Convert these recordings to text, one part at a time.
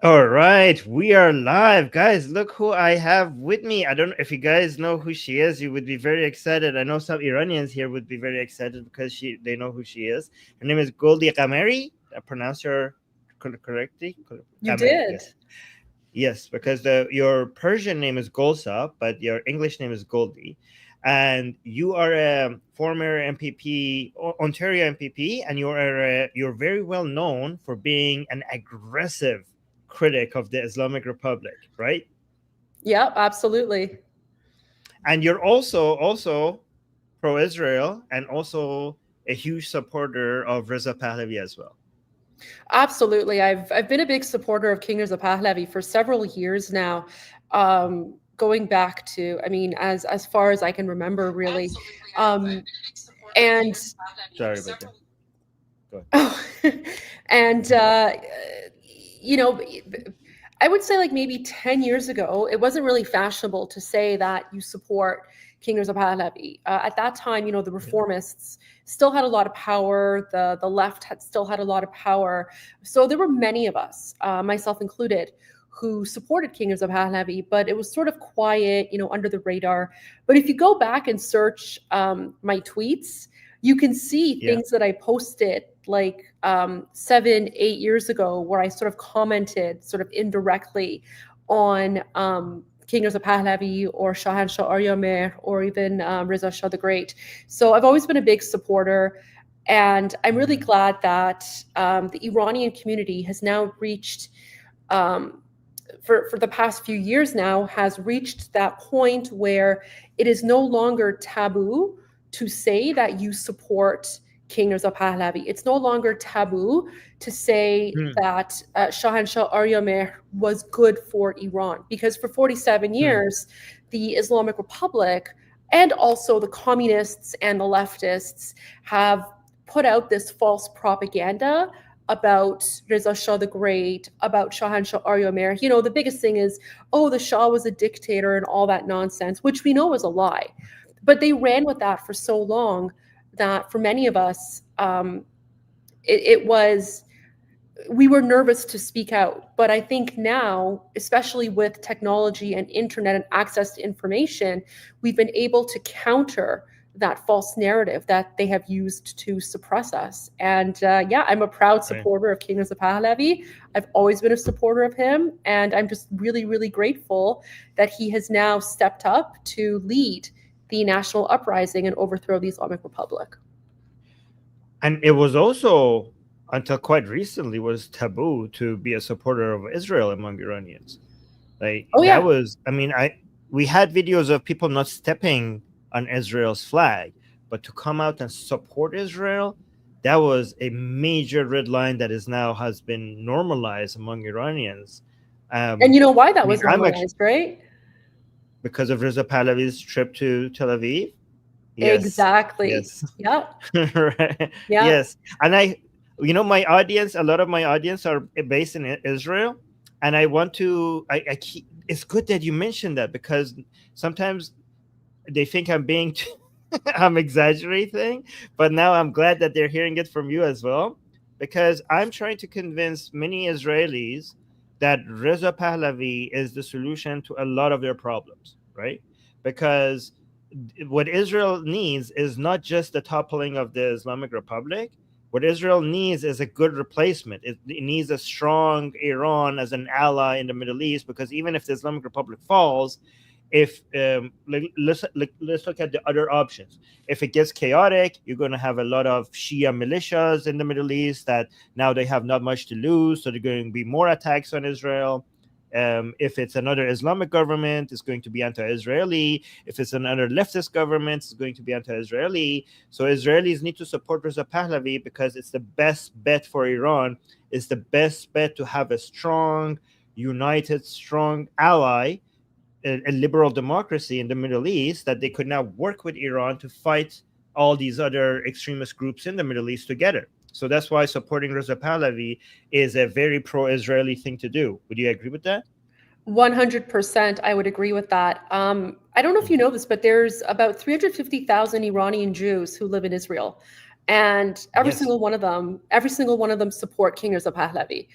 All right, we are live, guys. Look who I have with me. I don't know if you guys know who she is. You would be very excited. I know some Iranians here would be very excited because they know who she is. Her name is Goldie Ghamari. I pronounce her correctly. You Ghamari, did. yes, yes, because your Persian name is Golsa, but your English name is Goldie, and you are a former MPP, Ontario MPP, and you're very well known for being an aggressive critic of the Islamic Republic, right? Yep, absolutely. And you're also pro-Israel and also a huge supporter of Reza Pahlavi as well. Absolutely. I've been a big supporter of King Reza Pahlavi for several years now. Going back to, I mean, as far as I can remember, really. Um, and Sorry about that. Go ahead. oh, and you know, I would say like maybe 10 years ago, it wasn't really fashionable to say that you support King Reza Pahlavi. At that time, the reformists still had a lot of power. The left had still had a lot of power. So there were many of us, myself included, who supported King Reza Pahlavi, but it was sort of quiet, under the radar. But if you go back and search my tweets, you can see Yeah. things that I posted like 7, 8 years ago, where I sort of commented sort of indirectly on King Reza Pahlavi or Shahanshah Aryamer or even Reza Shah the Great. So I've always been a big supporter. And I'm really Mhm. glad that the Iranian community has now reached, for the past few years now, has reached that point where it is no longer taboo to say that you support King Reza Pahlavi. It's no longer taboo to say Hmm. that Shahanshah Aryamer was good for Iran, because for 47 Hmm. years, the Islamic Republic and also the communists and the leftists have put out this false propaganda about Reza Shah the Great, about Shahanshah Aryamer. The biggest thing is, oh, the Shah was a dictator and all that nonsense, which we know is a lie. But they ran with that for so long that for many of us, it was, we were nervous to speak out. But I think now, especially with technology and internet and access to information, we've been able to counter that false narrative that they have used to suppress us. And yeah, I'm a proud Right. supporter of King Reza Pahlavi. I've always been a supporter of him. And I'm just really, really grateful that he has now stepped up to lead the national uprising and overthrow the Islamic Republic. And it was also until quite recently was taboo to be a supporter of Israel among Iranians. Like Oh, that yeah. was, I mean, I we had videos of people not stepping on Israel's flag, but to come out and support Israel, that was a major red line that is now has been normalized among Iranians. And you know why I that mean, was I'm actually normalized, right? because of Reza Pahlavi's trip to Tel Aviv. Yes, Exactly. yes, Yep. right. Yep. Yes, and my audience, a lot of my audience are based in Israel, and I want to. I keep. It's good that you mentioned that because sometimes they think I'm being, I'm exaggerating, but now I'm glad that they're hearing it from you as well, because I'm trying to convince many Israelis that Reza Pahlavi is the solution to a lot of their problems, right? Because what Israel needs is not just the toppling of the Islamic Republic. What Israel needs is a good replacement. It needs a strong Iran as an ally in the Middle East, because even if the Islamic Republic falls, if let's look at the other options. If it gets chaotic, you're going to have a lot of Shia militias in the Middle East that now they have not much to lose, so there are going to be more attacks on Israel. If it's another Islamic government, it's going to be anti-Israeli. If it's another leftist government, it's going to be anti-Israeli. So Israelis need to support Reza Pahlavi because it's the best bet for Iran. It's the best bet to have a strong, united, strong ally, a liberal democracy in the Middle East, that they could now work with Iran to fight all these other extremist groups in the Middle East together. So that's why supporting Reza Pahlavi is a very pro-Israeli thing to do. Would you agree with that? 100%. I would agree with that. I don't know if you know this, but there's about 350,000 Iranian Jews who live in Israel. And every Yes. single one of them support King Reza Pahlavi,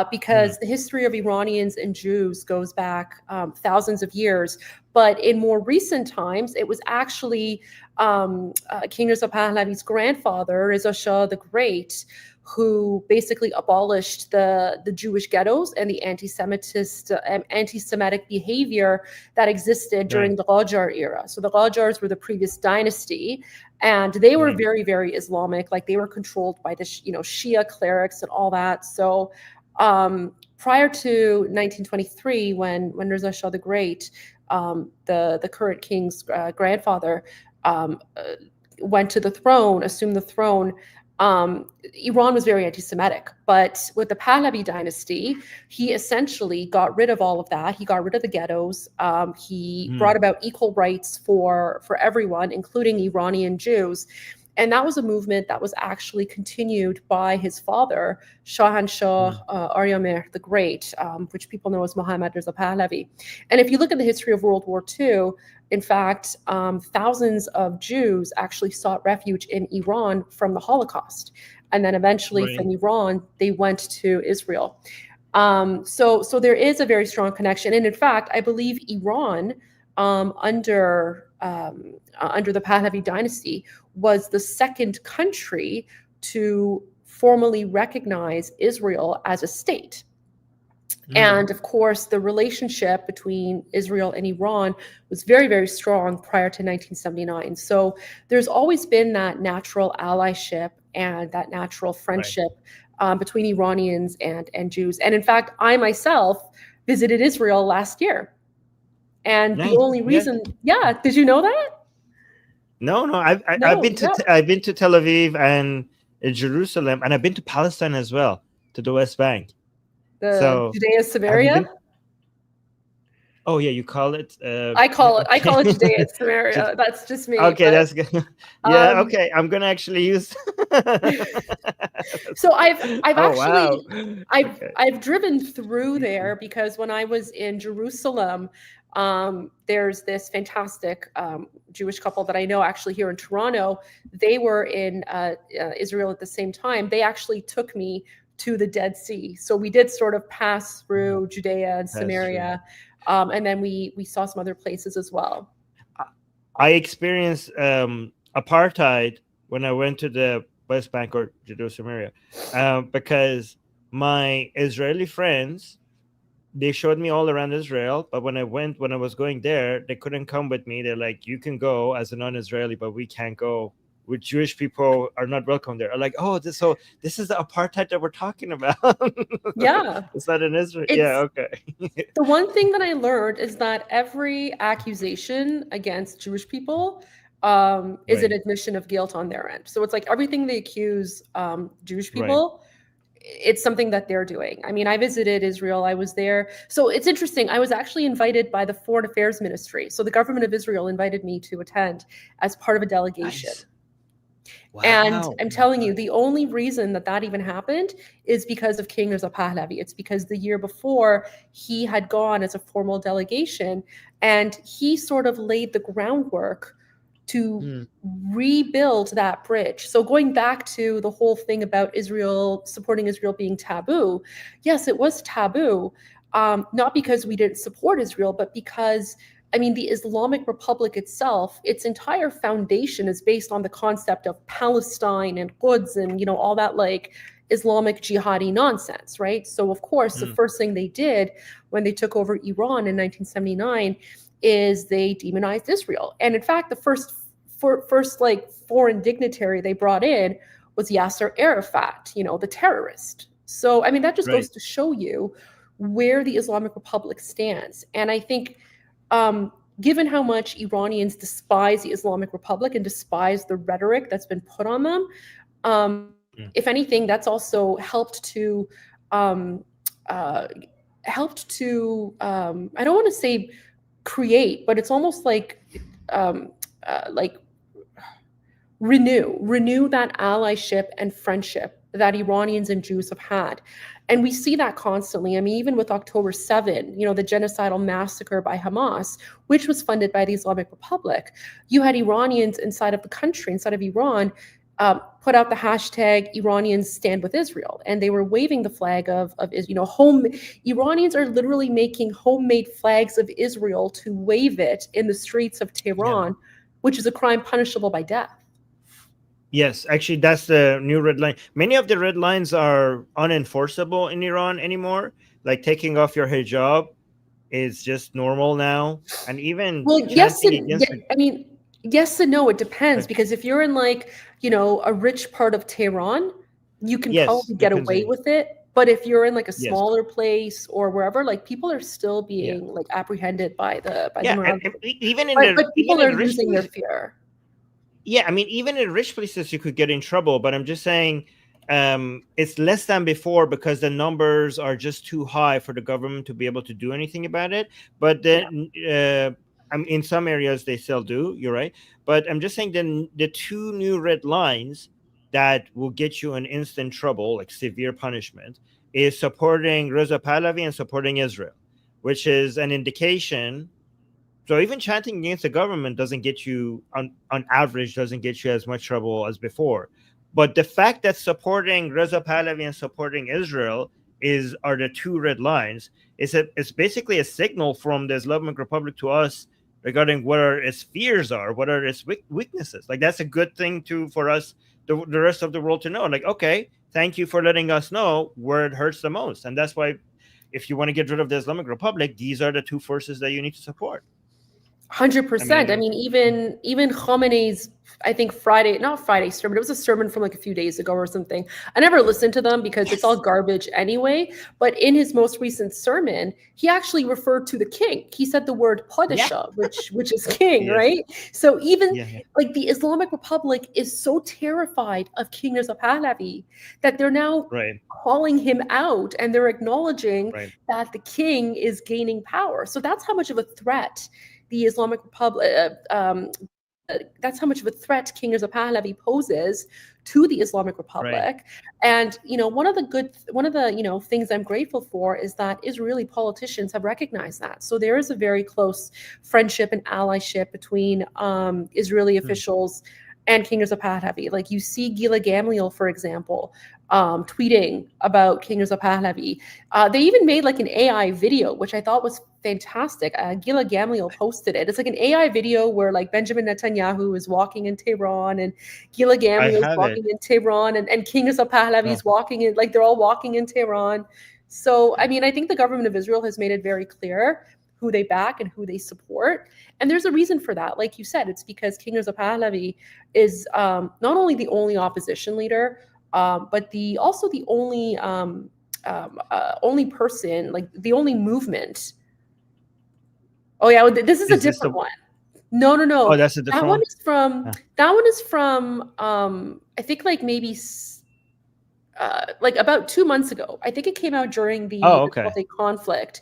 because the history of Iranians and Jews goes back thousands of years. But in more recent times, it was actually King Reza Pahlavi's grandfather, Reza Shah the Great, who basically abolished the Jewish ghettos and the anti-Semitic behavior that existed during the Qajar era. So the Qajars were the previous dynasty, and they were very, very Islamic. Like, they were controlled by the Shia clerics and all that. So prior to 1923, when Reza Shah the Great, the current king's grandfather, went to the throne, assumed the throne, Iran was very anti-Semitic. But with the Pahlavi dynasty, he essentially got rid of all of that. He got rid of the ghettos. He brought about equal rights for everyone, including Iranian Jews. And that was a movement that was actually continued by his father, Shahanshah Armin the Great, which people know as Mohammad Reza Pahlavi. And if you look at the history of World War II, in fact, thousands of Jews actually sought refuge in Iran from the Holocaust. And then eventually from Iran, they went to Israel. So there is a very strong connection. And in fact, I believe Iran, under the Pahlavi dynasty, was the second country to formally recognize Israel as a state. And of course, the relationship between Israel and Iran was very, very strong prior to 1979. So there's always been that natural allyship and that natural friendship between Iranians and Jews. And in fact, I myself visited Israel last year. And the only reason, did you know that? No, I've been to Tel Aviv and Jerusalem, and I've been to Palestine as well, to the West Bank. Judea Samaria. Oh yeah, you call it. I call it Judea Samaria. That's just me. Okay, that's good. Yeah, okay. I'm gonna actually use. So I've driven through there, because when I was in Jerusalem, there's this fantastic Jewish couple that I know actually here in Toronto. They were in Israel at the same time. They actually took me to the Dead Sea. So we did sort of pass through Judea and Samaria, and then we saw some other places as well. I experienced apartheid when I went to the West Bank or Judea Samaria, because my Israeli friends, they showed me all around Israel, but when I was going there, they couldn't come with me. They're like, you can go as a non-Israeli, but we can't go. With Jewish people are not welcome there. I'm like, this is the apartheid that we're talking about. Yeah. It's not in Israel. Okay. The one thing that I learned is that every accusation against Jewish people is an admission of guilt on their end. So it's like everything they accuse Jewish people, it's something that they're doing. I mean, I visited Israel. I was there. So it's interesting. I was actually invited by the Foreign Affairs Ministry. So the government of Israel invited me to attend as part of a delegation. Nice. Wow. And I'm telling you, the only reason that even happened is because of King Reza Pahlavi. It's because the year before he had gone as a formal delegation, and he sort of laid the groundwork to rebuild that bridge. So going back to the whole thing about supporting Israel being taboo, yes, it was taboo, not because we didn't support Israel, but because the Islamic Republic itself, its entire foundation is based on the concept of Palestine and Quds and, all that like Islamic jihadi nonsense, right? So of course, the first thing they did when they took over Iran in 1979 is they demonized Israel. And in fact, the first like foreign dignitary they brought in was Yasser Arafat, the terrorist. So, that just goes to show you where the Islamic Republic stands. And I think, given how much Iranians despise the Islamic Republic and despise the rhetoric that's been put on them, if anything, that's also helped to I don't want to say create, but it's almost like renew that allyship and friendship that Iranians and Jews have had. And we see that constantly. Even with October 7, the genocidal massacre by Hamas, which was funded by the Islamic Republic, you had Iranians inside of the country, inside of Iran, put out the hashtag Iranians stand with Israel, and they were waving the flag of Iranians are literally making homemade flags of Israel to wave it in the streets of Tehran, which is a crime punishable by death. Yes, actually, that's the new red line. Many of the red lines are unenforceable in Iran anymore. Like taking off your hijab is just normal now, and even chanting against. Yes and no. It depends, because if you're in a rich part of Tehran, you can probably get away with it. But if you're in like a smaller place or wherever, like people are still being like apprehended by the but people are losing their fear. Yeah, I mean, even in rich places, you could get in trouble. But I'm just saying, it's less than before because the numbers are just too high for the government to be able to do anything about it. But then, in some areas they still do. You're right. But I'm just saying, then the two new red lines that will get you in instant trouble, like severe punishment, is supporting Reza Pahlavi and supporting Israel, which is an indication. So even chanting against the government doesn't get you, on average, doesn't get you as much trouble as before. But the fact that supporting Reza Pahlavi and supporting Israel are the two red lines, it's basically a signal from the Islamic Republic to us regarding what its fears are, what are its weaknesses. Like, that's a good thing for us, the rest of the world, to know. Like, okay, thank you for letting us know where it hurts the most. And that's why, if you want to get rid of the Islamic Republic, these are the two forces that you need to support. 100%. I mean, even Khamenei's, I think not Friday sermon, it was a sermon from like a few days ago or something. I never listened to them because it's all garbage anyway. But in his most recent sermon, he actually referred to the king. He said the word Padishah, which is king, right? So even like the Islamic Republic is so terrified of King Reza Pahlavi that they're now calling him out, and they're acknowledging that the king is gaining power. So that's how much of a threat the Islamic Republic, that's how much of a threat King Reza Pahlavi poses to the Islamic Republic. And one of the things I'm grateful for is that Israeli politicians have recognized that. So there is a very close friendship and allyship between Israeli officials and King Reza Pahlavi. Like, you see Gila Gamliel, for example, tweeting about King Reza Pahlavi. They even made like an AI video, which I thought was fantastic. Gila Gamliel posted it. It's like an AI video where like Benjamin Netanyahu is walking in Tehran, and Gila Gamliel is walking in Tehran, and King Reza Pahlavi is walking in, like they're all walking in Tehran. So, I mean, I think the government of Israel has made it very clear who they back and who they support. And there's a reason for that. Like you said, it's because King Reza Pahlavi is not only the only opposition leader, but also the only person, like the only movement. Oh yeah, this is a different one. No. Oh, that's a different one. That one is from I think like maybe like about 2 months ago. I think it came out during the conflict.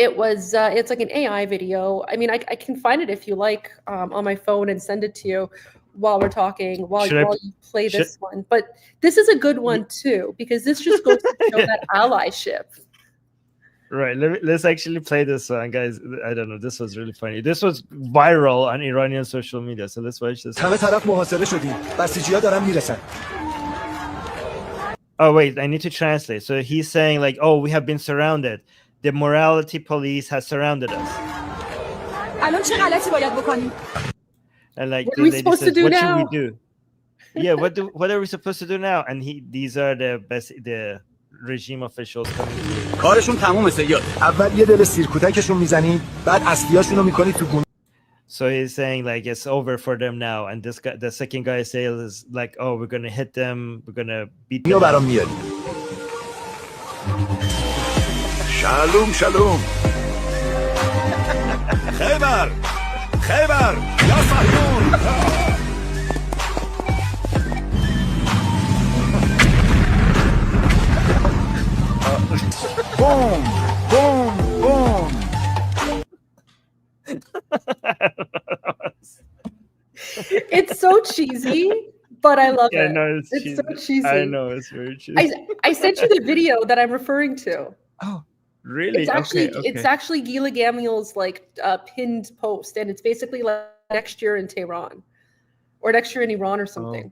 It's like an AI video. I mean, I can find it if you like on my phone and send it to you while we're talking, while you play this one. But this is a good one too, because this just goes to show that allyship. Right. Let's actually play this one, guys. I don't know. This was really funny. This was viral on Iranian social media. So let's watch this. Oh, wait. I need to translate. So he's saying like, oh, we have been surrounded. The morality police has surrounded us. And like, what are we supposed to do what now? Should we do? Yeah, what are we supposed to do now? And these are the regime officials coming through. So he's saying like it's over for them now, and this guy, the second guy, says like, oh, we're gonna hit them, we're gonna beat them. Shalom, shalom. Khaybar, Khaybar, ya Sahyun. Boom, boom, boom. It's so cheesy, but I love it. No, it's so cheesy. I know, it's very cheesy. I sent you the video that I'm referring to. Oh, really? It's actually Gila Gamliel's like pinned post, and it's basically like next year in Tehran. or next year in Iran or Oh, something.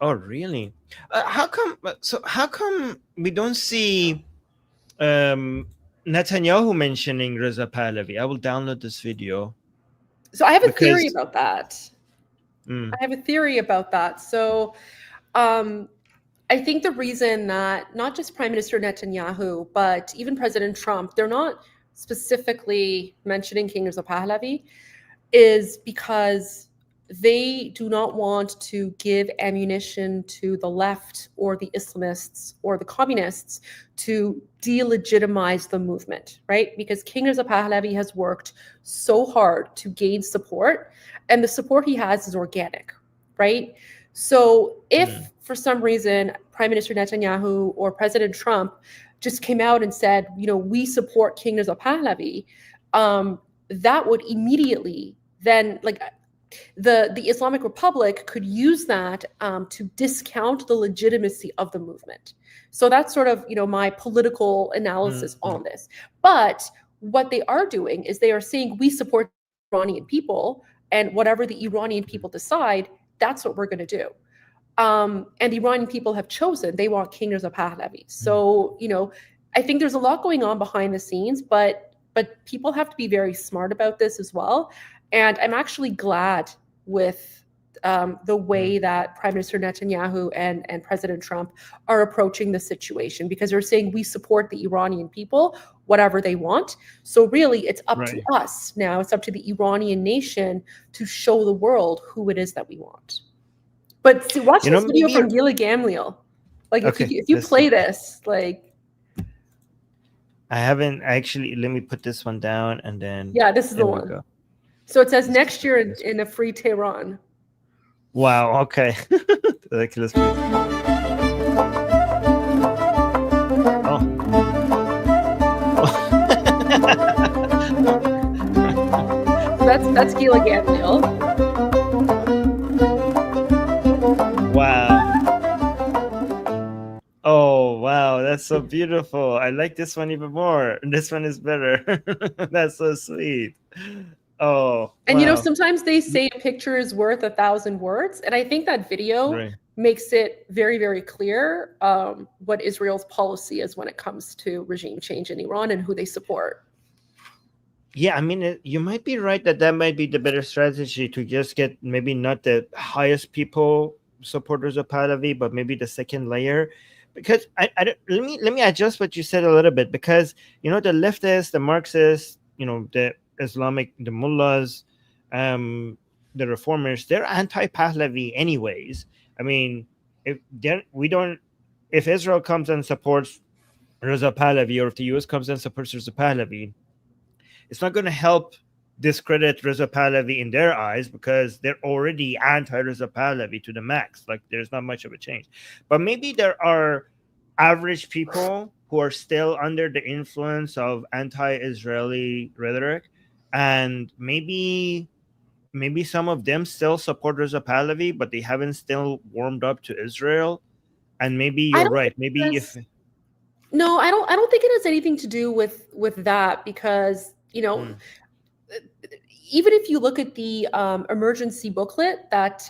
oh, really? How come? How come we don't see Netanyahu mentioning Reza Pahlavi? I will download this video So I have a theory because. about that. Mm, I have a theory about that. So I think the reason that not just Prime Minister Netanyahu, but even President Trump, they're not specifically mentioning King Reza Pahlavi is because they do not want to give ammunition to the left or the Islamists or the communists to delegitimize the movement, right? Because King Reza Pahlavi has worked so hard to gain support, and the support he has is organic, right? So if for some reason Prime Minister Netanyahu or President Trump just came out and said, we support King Reza Pahlavi, that would immediately then the Islamic Republic could use that to discount the legitimacy of the movement. So that's sort of my political analysis on this. But what they are doing is they are saying we support the Iranian people, and whatever the Iranian people decide, that's what we're going to do. And the Iranian people have chosen they want King Reza Pahlavi. So I think there's a lot going on behind the scenes, but people have to be very smart about this as well. And I'm actually glad with the way that Prime Minister Netanyahu and President Trump are approaching the situation, because they're saying we support the Iranian people, whatever they want. So really, it's up to us now. It's up to the Iranian nation to show the world who it is that we want. But see, watch this video from Gila Gamliel. If you play this, I haven't actually. Let me put this one down and then. Yeah, this is the one. Go. So it says next year in a free Tehran. Wow. Okay. Let's play. Oh. So that's Gila Gamliel. Wow. Oh, wow. That's so beautiful. I like this one even more. This one is better. That's so sweet. Oh, and wow. Sometimes they say a picture is worth 1,000 words. And I think that video makes it very, very clear what Israel's policy is when it comes to regime change in Iran and who they support. Yeah, I mean, you might be right that might be the better strategy, to just get maybe not the highest people supporters of Pahlavi, but maybe the second layer. Because let me adjust what you said a little bit, because the leftists, the Marxists, the Islamic, the mullahs, the reformers, they're anti-Pahlavi anyways. I mean, if Israel comes and supports Reza Pahlavi, or if the US comes and supports Reza Pahlavi, it's not going to help discredit Reza Pahlavi in their eyes, because they're already anti-Reza Pahlavi to the max. There's not much of a change. But maybe there are average people who are still under the influence of anti-Israeli rhetoric, and maybe some of them still support Reza Pahlavi, but they haven't still warmed up to Israel. And maybe you're right. Maybe No, I don't think it has anything to do with that, because even if you look at the emergency booklet that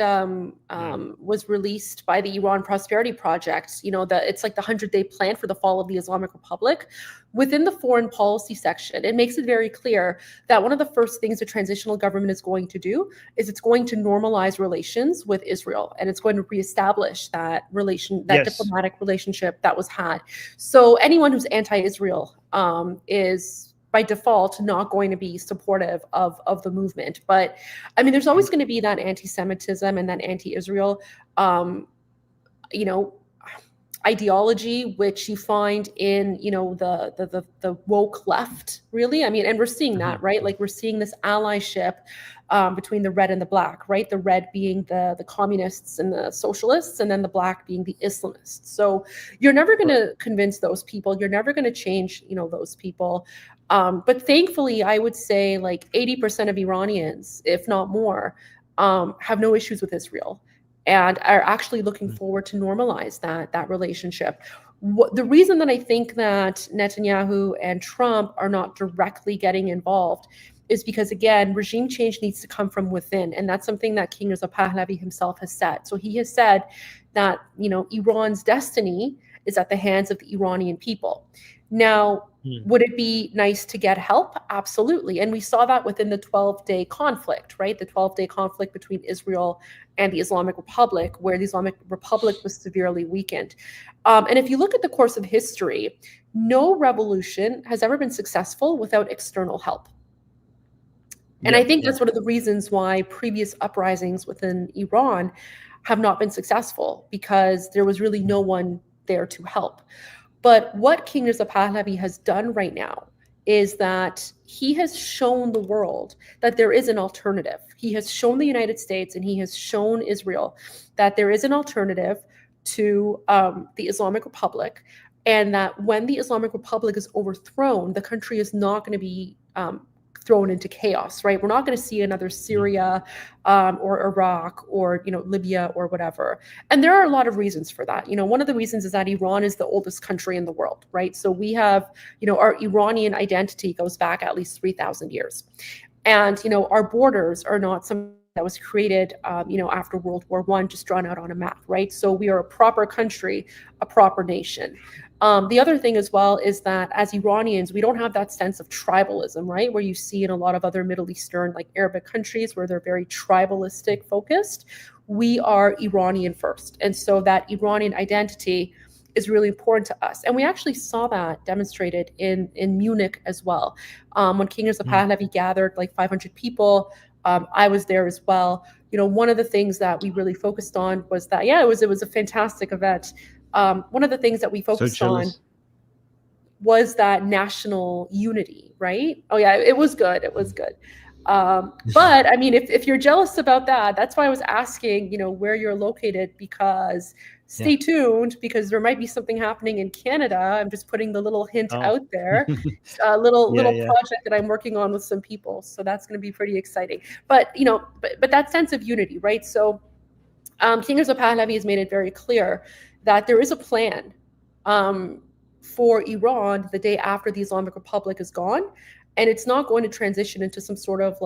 was released by the Iran Prosperity Project, it's like the 100-day plan for the fall of the Islamic Republic. Within the foreign policy section, it makes it very clear that one of the first things the transitional government is going to do is it's going to normalize relations with Israel, and it's going to reestablish that diplomatic relationship that was had. So anyone who's anti-Israel is by default not going to be supportive of the movement. But I mean, there's always going to be that anti-Semitism and that anti-Israel ideology, which you find in the woke left, really. I mean, and we're seeing that, right? We're seeing this allyship between the red and the black, right? The red being the communists and the socialists, and then the black being the Islamists. So you're never going to convince those people. You're never going to change, those people. But thankfully, I would say 80% of Iranians, if not more, have no issues with Israel, and are actually looking forward to normalize that relationship. The reason that I think that Netanyahu and Trump are not directly getting involved is because, again, regime change needs to come from within. And that's something that King Reza Pahlavi himself has said. So he has said that, Iran's destiny is at the hands of the Iranian people. Now, would it be nice to get help? Absolutely. And we saw that within the 12-day conflict, right? The 12-day conflict between Israel and the Islamic Republic, where the Islamic Republic was severely weakened. And if you look at the course of history, no revolution has ever been successful without external help. And I think that's one of the reasons why previous uprisings within Iran have not been successful, because there was really no one there to help. But what King Reza Pahlavi has done right now is that he has shown the world that there is an alternative. He has shown the United States and he has shown Israel that there is an alternative to the Islamic Republic, and that when the Islamic Republic is overthrown, the country is not going to be thrown into chaos, right? We're not going to see another Syria or Iraq or Libya or whatever. And there are a lot of reasons for that. One of the reasons is that Iran is the oldest country in the world, right? So we have, our Iranian identity goes back at least 3,000 years. And, our borders are not something that was created, after World War I, just drawn out on a map, right? So we are a proper country, a proper nation. The other thing as well is that as Iranians, we don't have that sense of tribalism, right? Where you see in a lot of other Middle Eastern, like Arabic countries, where they're very tribalistic focused. We are Iranian first. And so that Iranian identity is really important to us. And we actually saw that demonstrated in Munich as well. When King Reza Pahlavi gathered like 500 people, I was there as well. One of the things that we really focused on was that, it was a fantastic event. One of the things that we focused on was that national unity, right? Oh yeah, it was good. It was good. But I mean, if you're jealous about that, that's why I was asking, where you're located, because stay tuned, because there might be something happening in Canada. I'm just putting the little hint out there, a little project that I'm working on with some people. So that's going to be pretty exciting. But, but that sense of unity, right? So King Reza Pahlavi has made it very clear that there is a plan for Iran the day after the Islamic Republic is gone. And it's not going to transition into some sort of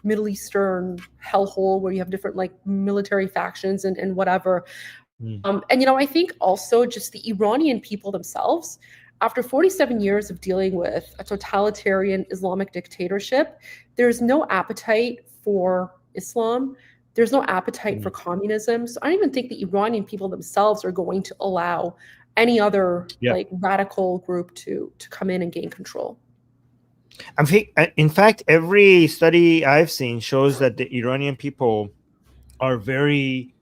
Middle Eastern hellhole where you have different military factions and whatever. And, I think also just the Iranian people themselves, after 47 years of dealing with a totalitarian Islamic dictatorship, there's no appetite for Islam. There's no appetite for communism. So I don't even think the Iranian people themselves are going to allow any other radical group to come in and gain control. In fact, every study I've seen shows that the Iranian people are very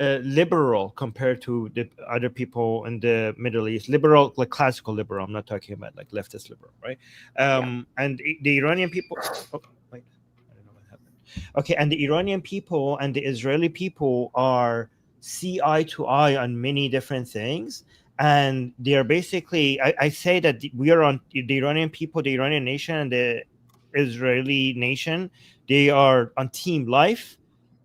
liberal compared to the other people in the Middle East. Liberal, like classical liberal. I'm not talking about leftist liberal, right? And the Iranian people. Oh, wait, I don't know what happened. Okay, and the Iranian people and the Israeli people are see eye to eye on many different things. And they are basically, I say that we are on the Iranian people, the Iranian nation, and the Israeli nation. They are on team life,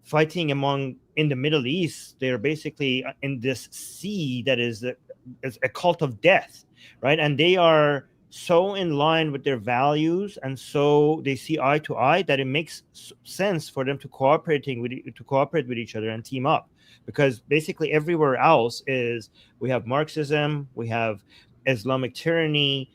fighting in the Middle East. They are basically in this sea that is a cult of death, right? And they are so in line with their values, and so they see eye to eye that it makes sense for them to cooperate with each other and team up. Because basically everywhere else we have Marxism, we have Islamic tyranny,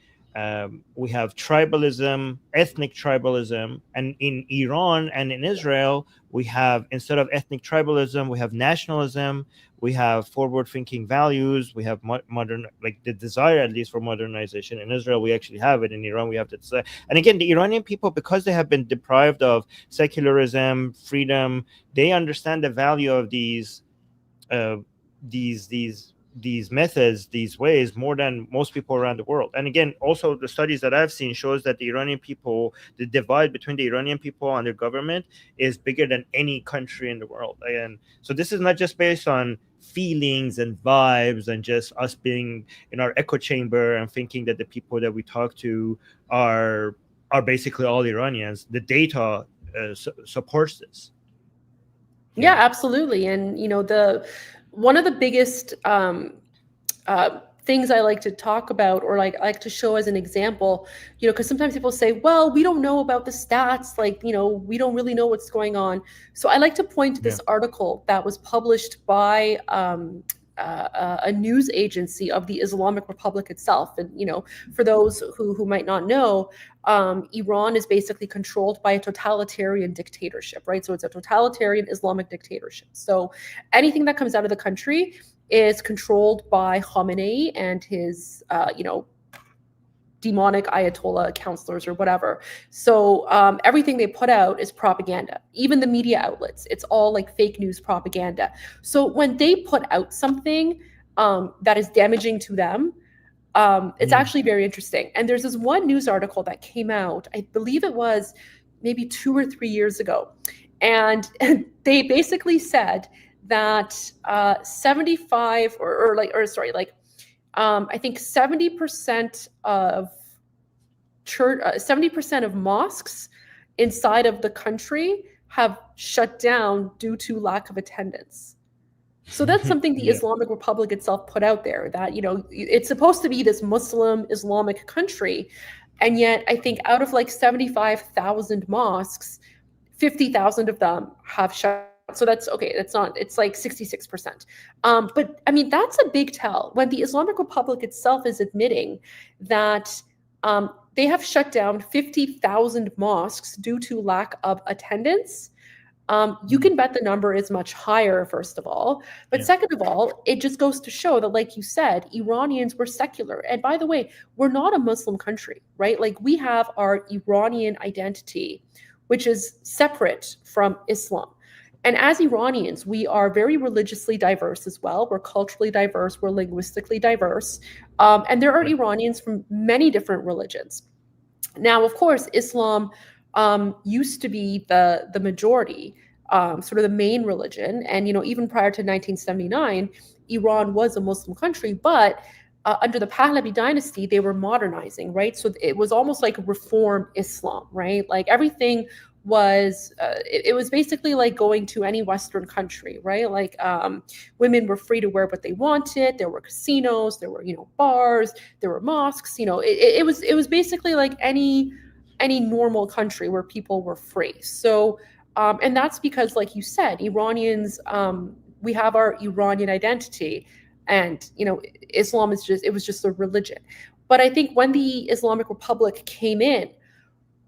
we have tribalism, ethnic tribalism, and in Iran and in Israel, we have, instead of ethnic tribalism, we have nationalism, we have forward-thinking values, we have modern, the desire at least for modernization. In Israel, we actually have it. In Iran, we have the desire. And again, the Iranian people, because they have been deprived of secularism, freedom, they understand the value of these methods, these ways, more than most people around the world. And again, also the studies that I've seen shows that the Iranian people, the divide between the Iranian people and their government is bigger than any country in the world. And so this is not just based on feelings and vibes and just us being in our echo chamber and thinking that the people that we talk to are basically all Iranians. The data supports this. Yeah, absolutely. And one of the biggest things I like to talk about, or like I like to show as an example, because sometimes people say, well, we don't know about the stats, like, we don't really know what's going on. So I like to point to this article that was published by a news agency of the Islamic Republic itself. And, for those who might not know, Iran is basically controlled by a totalitarian dictatorship, right? So it's a totalitarian Islamic dictatorship. So anything that comes out of the country is controlled by Khamenei and his, demonic Ayatollah counselors or whatever. So everything they put out is propaganda. Even the media outlets, it's all like fake news propaganda. So when they put out something that is damaging to them, it's actually very interesting. And there's this one news article that came out, I believe it was maybe 2 or 3 years ago. And they basically said that 75 I think 70% of 70% of mosques inside of the country have shut down due to lack of attendance. So that's something the Islamic Republic itself put out there, that, it's supposed to be this Muslim Islamic country. And yet I think out of like 75,000 mosques, 50,000 of them have shut. So that's okay. It's like 66%. But I mean, that's a big tell when the Islamic Republic itself is admitting that they have shut down 50,000 mosques due to lack of attendance. You can bet the number is much higher, first of all. But second of all, it just goes to show that, like you said, Iranians were secular. And by the way, we're not a Muslim country, right? Like, we have our Iranian identity, which is separate from Islam. And as Iranians, we are very religiously diverse as well. We're culturally diverse. We're linguistically diverse. And there are Iranians from many different religions. Now, of course, Islam used to be the majority, sort of the main religion. And, even prior to 1979, Iran was a Muslim country. But under the Pahlavi dynasty, they were modernizing, right? So it was almost like reform Islam, right? Like, everything was it was basically like going to any Western country, right? Like, women were free to wear what they wanted. There were casinos, there were bars, there were mosques. It was basically like any normal country where people were free. So and that's because, like you said, Iranians, we have our Iranian identity, and Islam was just a religion. But I think when the Islamic Republic came in,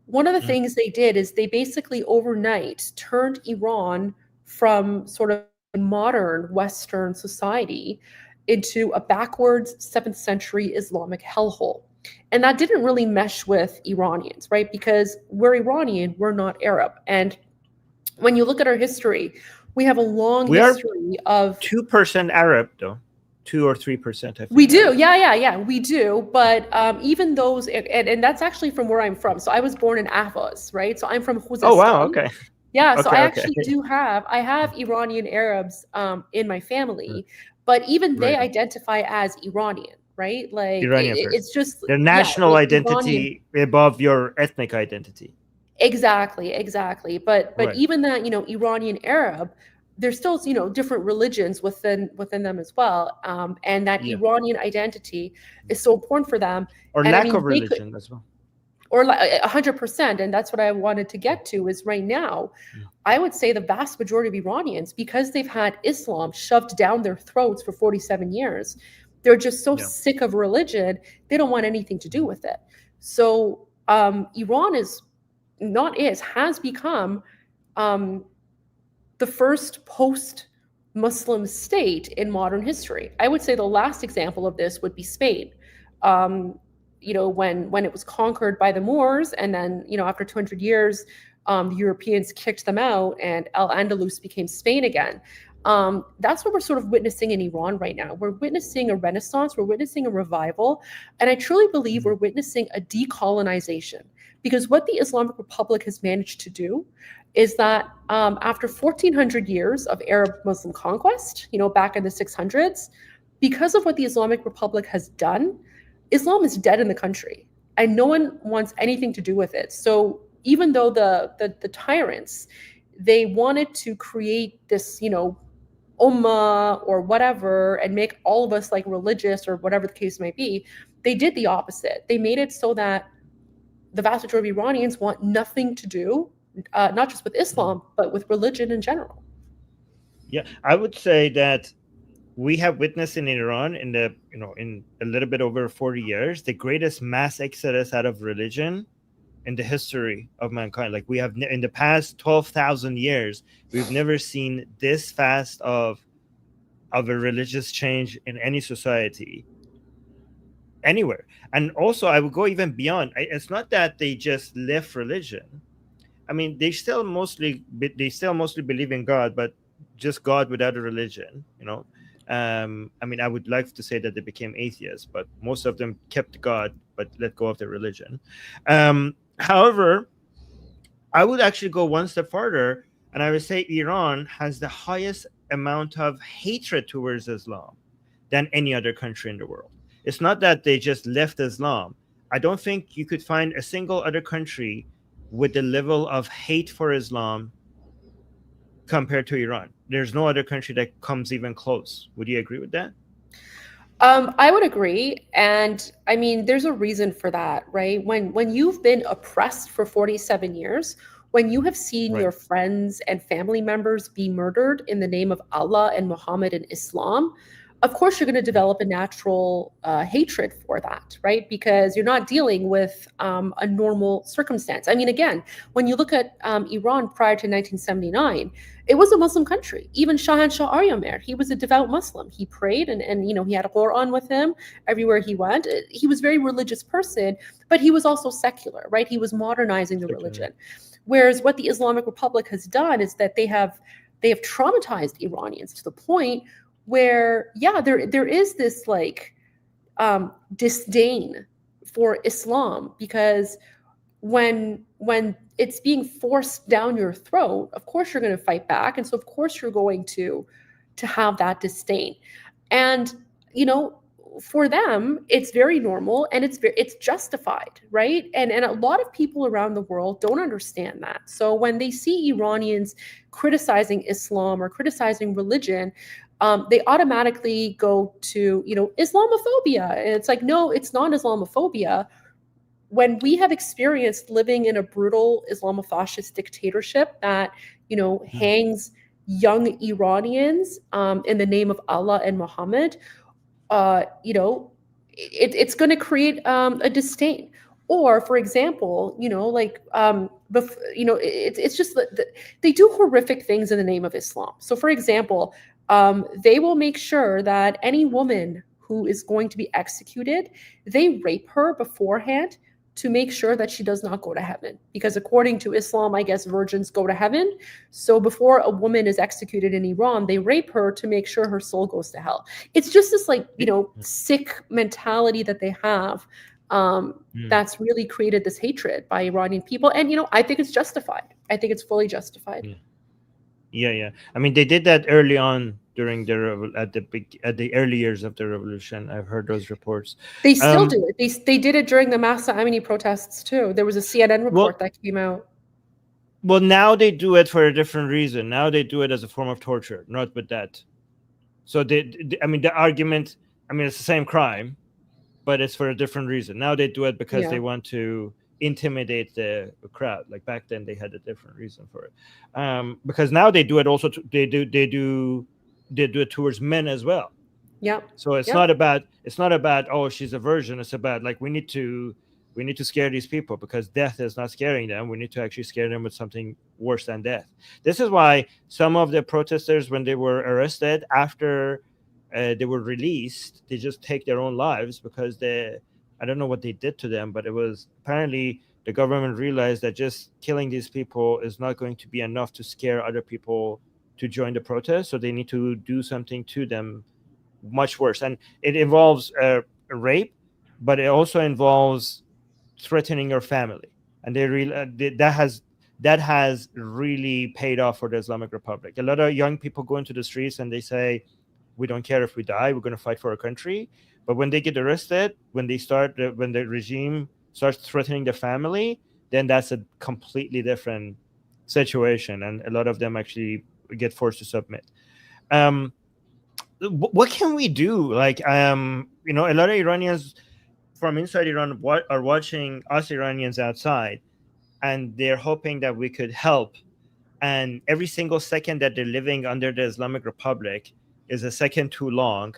one of the things they did is they basically overnight turned Iran from sort of modern Western society into a backwards 7th century Islamic hellhole. And that didn't really mesh with Iranians, right? Because we're Iranian, we're not Arab. And when you look at our history, we have a long history of 2% Arab, though. 2 or 3%. I think. We do, yeah, we do. But even those, and that's actually from where I'm from. So I was born in Ahvaz, right? So I'm from Khuzestan. Oh wow, okay. Yeah, so I actually I have Iranian Arabs in my family, but even they identify as Iranian, right? Like, it's just their national identity above your ethnic identity. Exactly. But even that, Iranian Arab, there's still, different religions within them as well. And that Iranian identity is so important for them. Or lack of religion as well. Or 100%. And that's what I wanted to get to is right now, I would say the vast majority of Iranians, because they've had Islam shoved down their throats for 47 years, they're just so sick of religion, they don't want anything to do with it. So Iran has become the first post-Muslim state in modern history. I would say the last example of this would be Spain. When it was conquered by the Moors, and then, after 200 years, the Europeans kicked them out and Al-Andalus became Spain again. That's what we're sort of witnessing in Iran right now. We're witnessing a renaissance, we're witnessing a revival, and I truly believe we're witnessing a decolonization. Because what the Islamic Republic has managed to do is that after 1,400 years of Arab-Muslim conquest, back in the 600s, because of what the Islamic Republic has done, Islam is dead in the country, and no one wants anything to do with it. So even though the tyrants, they wanted to create this, ummah or whatever and make all of us like religious or whatever the case might be. They did the opposite. They made it so that the vast majority of Iranians want nothing to do, not just with Islam, but with religion in general. Yeah, I would say that we have witnessed in Iran in in a little bit over 40 years the greatest mass exodus out of religion in the history of mankind. Like we have in the past 12,000 years, we've never seen this fast of a religious change in any society anywhere. And also, I would go even beyond. It's not that they just left religion. I mean, they still mostly believe in God, but just God without a religion. I mean, I would like to say that they became atheists, but most of them kept God, but let go of their religion. However, I would actually go one step further, and I would say Iran has the highest amount of hatred towards Islam than any other country in the world. It's not that they just left Islam. I don't think you could find a single other country with the level of hate for Islam compared to Iran. There's no other country that comes even close. Would you agree with that? I would agree. And I mean, there's a reason for that, right? When you've been oppressed for 47 years, when you have seen Right. your friends and family members be murdered in the name of Allah and Muhammad and Islam, of course you're going to develop a natural hatred for that, right? Because you're not dealing with a normal circumstance. I mean, again, when you look at Iran prior to 1979, it was a Muslim country. Even Shah Aryamer, he was a devout Muslim. He prayed and he had a Quran with him everywhere he went. He was a very religious person, but he was also secular, right? He was modernizing the religion. Whereas what the Islamic Republic has done is that they have traumatized Iranians to the point where, yeah, there is this like disdain for Islam, because when it's being forced down your throat, of course you're going to fight back, and so of course you're going to have that disdain. And for them, it's very normal and it's justified, right? And a lot of people around the world don't understand that. So when they see Iranians criticizing Islam or criticizing religion, they automatically go to Islamophobia, and it's like, no, it's not Islamophobia. When we have experienced living in a brutal Islamofascist dictatorship that hangs young Iranians in the name of Allah and Muhammad, it's going to create a disdain. Or, for example, it's just that they do horrific things in the name of Islam. So, for example, they will make sure that any woman who is going to be executed, they rape her beforehand to make sure that she does not go to heaven. Because according to Islam, I guess virgins go to heaven. So before a woman is executed in Iran, they rape her to make sure her soul goes to hell. It's just this sick mentality that they have that's really created this hatred by Iranian people. And, I think it's justified. I think it's fully justified. Yeah. I mean, they did that early on during at the early years of the revolution. I've heard those reports. They still do it. They did it during the Mahsa Amini protests too. There was a CNN report that came out. Well, now they do it for a different reason. Now they do it as a form of torture, not with that. So the argument, it's the same crime, but it's for a different reason. Now they do it because they want to intimidate the crowd. Like back then, they had a different reason for it. Because now they do it also. They do it towards men as well. Yeah. So it's not about oh, she's a virgin. It's about like we need to scare these people, because death is not scaring them. We need to actually scare them with something worse than death. This is why some of the protesters, when they were arrested after they were released, they just take their own lives, because I don't know what they did to them, but it was apparently the government realized that just killing these people is not going to be enough to scare other people to join the protest. So they need to do something to them much worse. And it involves rape, but it also involves threatening your family. And that has really paid off for the Islamic Republic. A lot of young people go into the streets and they say, we don't care if we die, we're going to fight for our country. But when they get arrested, when the regime starts threatening the family, then that's a completely different situation. And a lot of them actually get forced to submit. What can we do? Like, a lot of Iranians from inside Iran are watching us Iranians outside, and they're hoping that we could help. And every single second that they're living under the Islamic Republic is a second too long.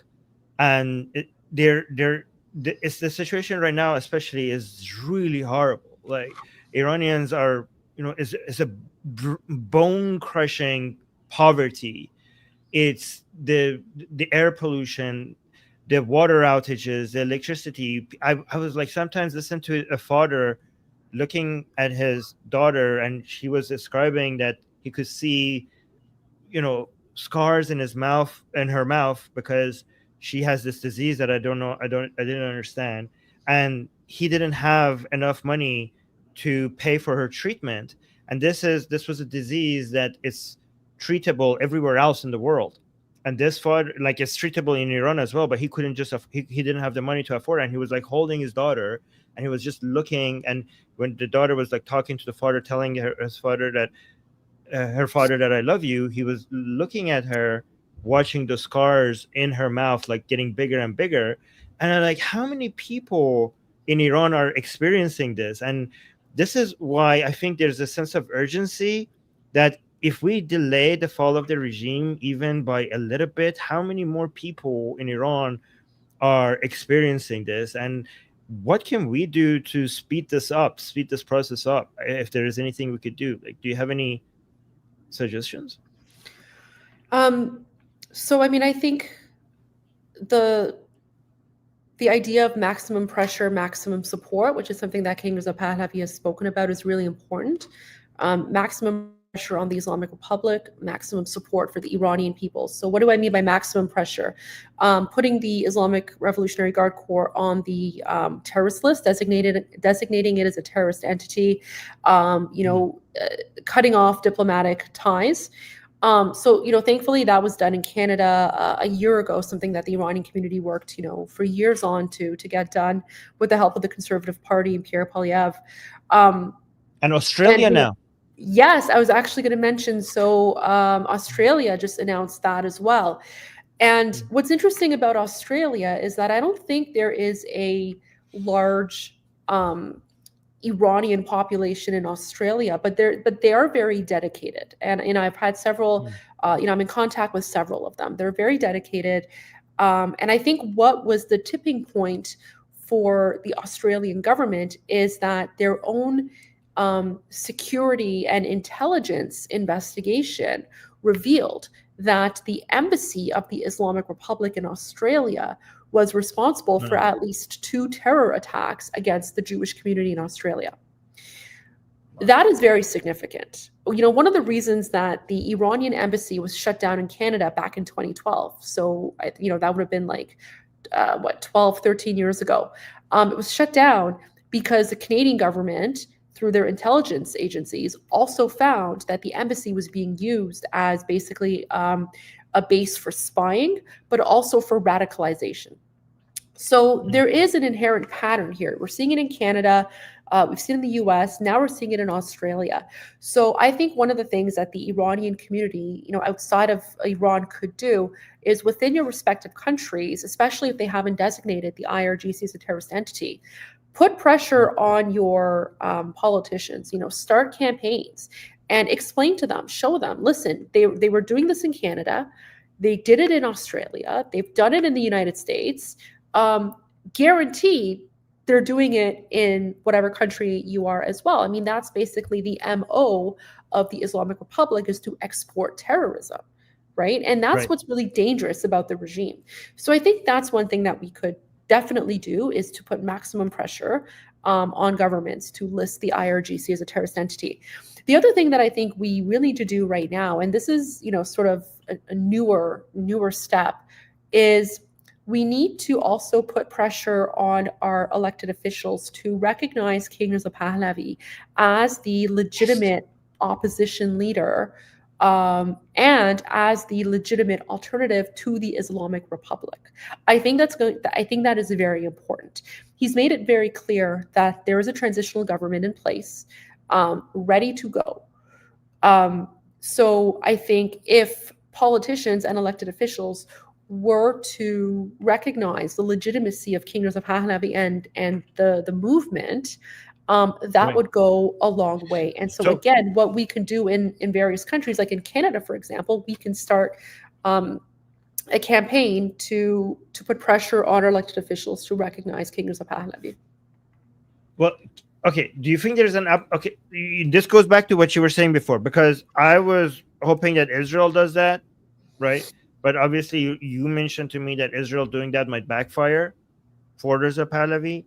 And it's the situation right now, especially, is really horrible. Like, Iranians are, it's a bone crushing poverty. It's the air pollution, the water outages, the electricity. I was like, sometimes listen to a father looking at his daughter, and she was describing that he could see, scars in her mouth, because she has this disease that I didn't understand. And he didn't have enough money to pay for her treatment. And this was a disease that is treatable everywhere else in the world. And this father, like, it's treatable in Iran as well, but he couldn't he didn't have the money to afford it. And he was like holding his daughter, and he was just looking. And when the daughter was like talking to the father, telling her father that I love you, he was looking at her, watching the scars in her mouth like getting bigger and bigger. And I'm like, how many people in Iran are experiencing this? And this is why I think there's a sense of urgency that if we delay the fall of the regime even by a little bit, how many more people in Iran are experiencing this? And what can we do to speed this process up? If there is anything we could do, like, do you have any suggestions? So, I mean, I think the idea of maximum pressure, maximum support, which is something that King Reza Pahlavi has spoken about, is really important. Maximum pressure on the Islamic Republic, maximum support for the Iranian people. So what do I mean by maximum pressure? Putting the Islamic Revolutionary Guard Corps on the terrorist list, designating it as a terrorist entity, cutting off diplomatic ties. So, thankfully that was done in Canada a year ago, something that the Iranian community worked, for years on to get done with the help of the Conservative Party and Pierre Poilievre. And Australia now. Yes, I was actually going to mention. So Australia just announced that as well. And what's interesting about Australia is that I don't think there is a large Iranian population in Australia, but they are very dedicated. And I've had several, I'm in contact with several of them. They're very dedicated. And I think what was the tipping point for the Australian government is that their own security and intelligence investigation revealed that the embassy of the Islamic Republic in Australia was responsible for at least 2 terror attacks against the Jewish community in Australia. That is very significant. One of the reasons that the Iranian embassy was shut down in Canada back in 2012, so that would have been like 12, 13 years ago. It was shut down because the Canadian government, through their intelligence agencies, also found that the embassy was being used as basically a base for spying, but also for radicalization. So there is an inherent pattern here. We're seeing it in Canada, we've seen it in the US, now we're seeing it in Australia. So I think one of the things that the Iranian community, outside of Iran could do is within your respective countries, especially if they haven't designated the IRGC as a terrorist entity, put pressure on your politicians, start campaigns and explain to them, show them, listen, they were doing this in Canada. They did it in Australia. They've done it in the United States. Guaranteed they're doing it in whatever country you are as well. I mean, that's basically the MO of the Islamic Republic, is to export terrorism, right? And that's what's really dangerous about the regime. So I think that's one thing that we could definitely do, is to put maximum pressure on governments to list the IRGC as a terrorist entity. The other thing that I think we really need to do right now, and this is sort of a newer step, is we need to also put pressure on our elected officials to recognize King Reza Pahlavi as the legitimate opposition leader and as the legitimate alternative to the Islamic Republic. I think that is very important. He's made it very clear that there is a transitional government in place, ready to go. So I think if politicians and elected officials were to recognize the legitimacy of King Reza Pahlavi and the movement, that would go a long way. And so again, what we can do in various countries, like in Canada, for example, we can start a campaign to put pressure on our elected officials to recognize King Reza Pahlavi. Well, okay. Do you think there's this goes back to what you were saying before, because I was hoping that Israel does that, right? But obviously you mentioned to me that Israel doing that might backfire for Reza Pahlavi.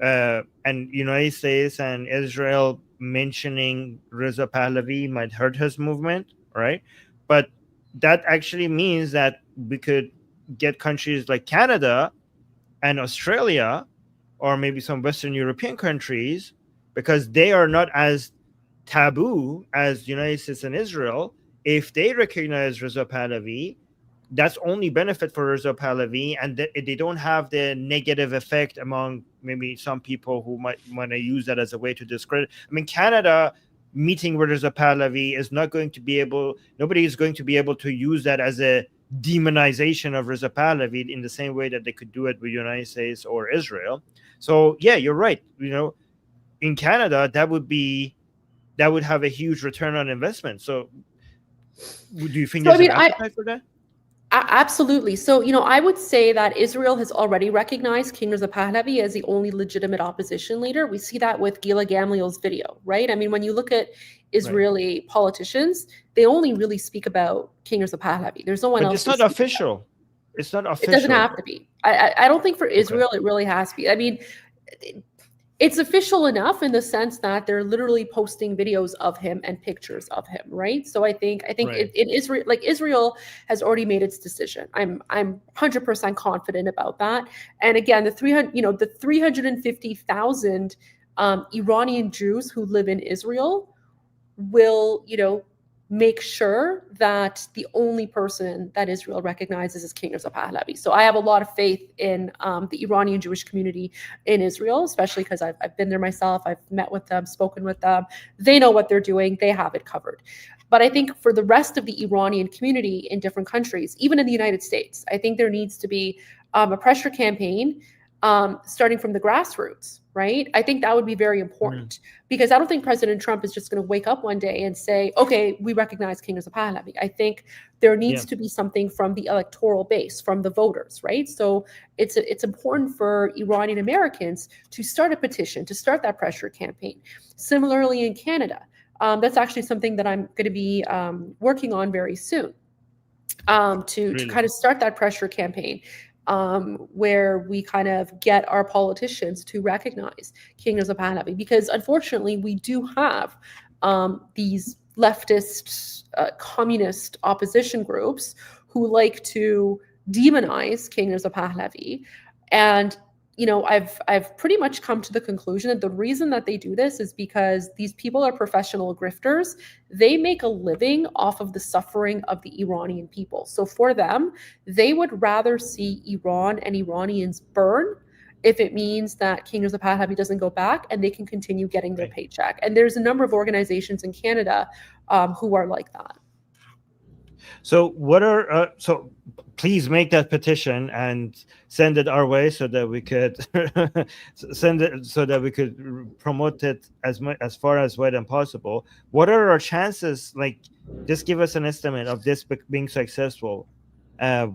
And United States and Israel mentioning Reza Pahlavi might hurt his movement, right? But that actually means that we could get countries like Canada and Australia, or maybe some Western European countries, because they are not as taboo as United States and Israel. If they recognize Reza Pahlavi, that's only benefit for Reza Pahlavi, and they don't have the negative effect among maybe some people who might want to use that as a way to discredit. I mean, Canada meeting with Reza Pahlavi is not going to be able, nobody is going to be able to use that as a demonization of Reza Pahlavi in the same way that they could do it with United States or Israel. So yeah, you're right. In Canada, that would have a huge return on investment. So do you think there's an appetite for that? Absolutely. So, I would say that Israel has already recognized King Reza Pahlavi as the only legitimate opposition leader. We see that with Gila Gamliel's video, right? I mean, when you look at Israeli politicians, they only really speak about King Reza Pahlavi. There's no one else. It's not official. It's not official. It doesn't have to be. I don't think for Israel it really has to be. I mean, it's official enough in the sense that they're literally posting videos of him and pictures of him, right? So I think in Israel, like Israel has already made its decision. I'm 100% confident about that. And again, the 350,000 Iranian Jews who live in Israel will, make sure that the only person that Israel recognizes is King Reza Pahlavi. So I have a lot of faith in the Iranian Jewish community in Israel, especially because I've been there myself. I've met with them, spoken with them. They know what they're doing. They have it covered. But I think for the rest of the Iranian community in different countries, even in the United States, I think there needs to be a pressure campaign starting from the grassroots, right? I think that would be very important because I don't think President Trump is just going to wake up one day and say, okay, we recognize King Reza Pahlavi. I think there needs to be something from the electoral base, from the voters, right? So it's important for Iranian Americans to start a petition, to start that pressure campaign. Similarly in Canada, that's actually something that I'm going to be working on very soon to kind of start that pressure campaign. Where we kind of get our politicians to recognize King Reza Pahlavi, because unfortunately we do have these leftist, communist opposition groups who like to demonize King Reza Pahlavi, and I've pretty much come to the conclusion that the reason that they do this is because these people are professional grifters. They make a living off of the suffering of the Iranian people. So for them, they would rather see Iran and Iranians burn if it means that King Reza Pahlavi doesn't go back and they can continue getting their paycheck. And there's a number of organizations in Canada who are like that. So what are so please make that petition and send it our way so that we could promote it as far as wide as possible. What are our chances? Like, just give us an estimate of this being successful. I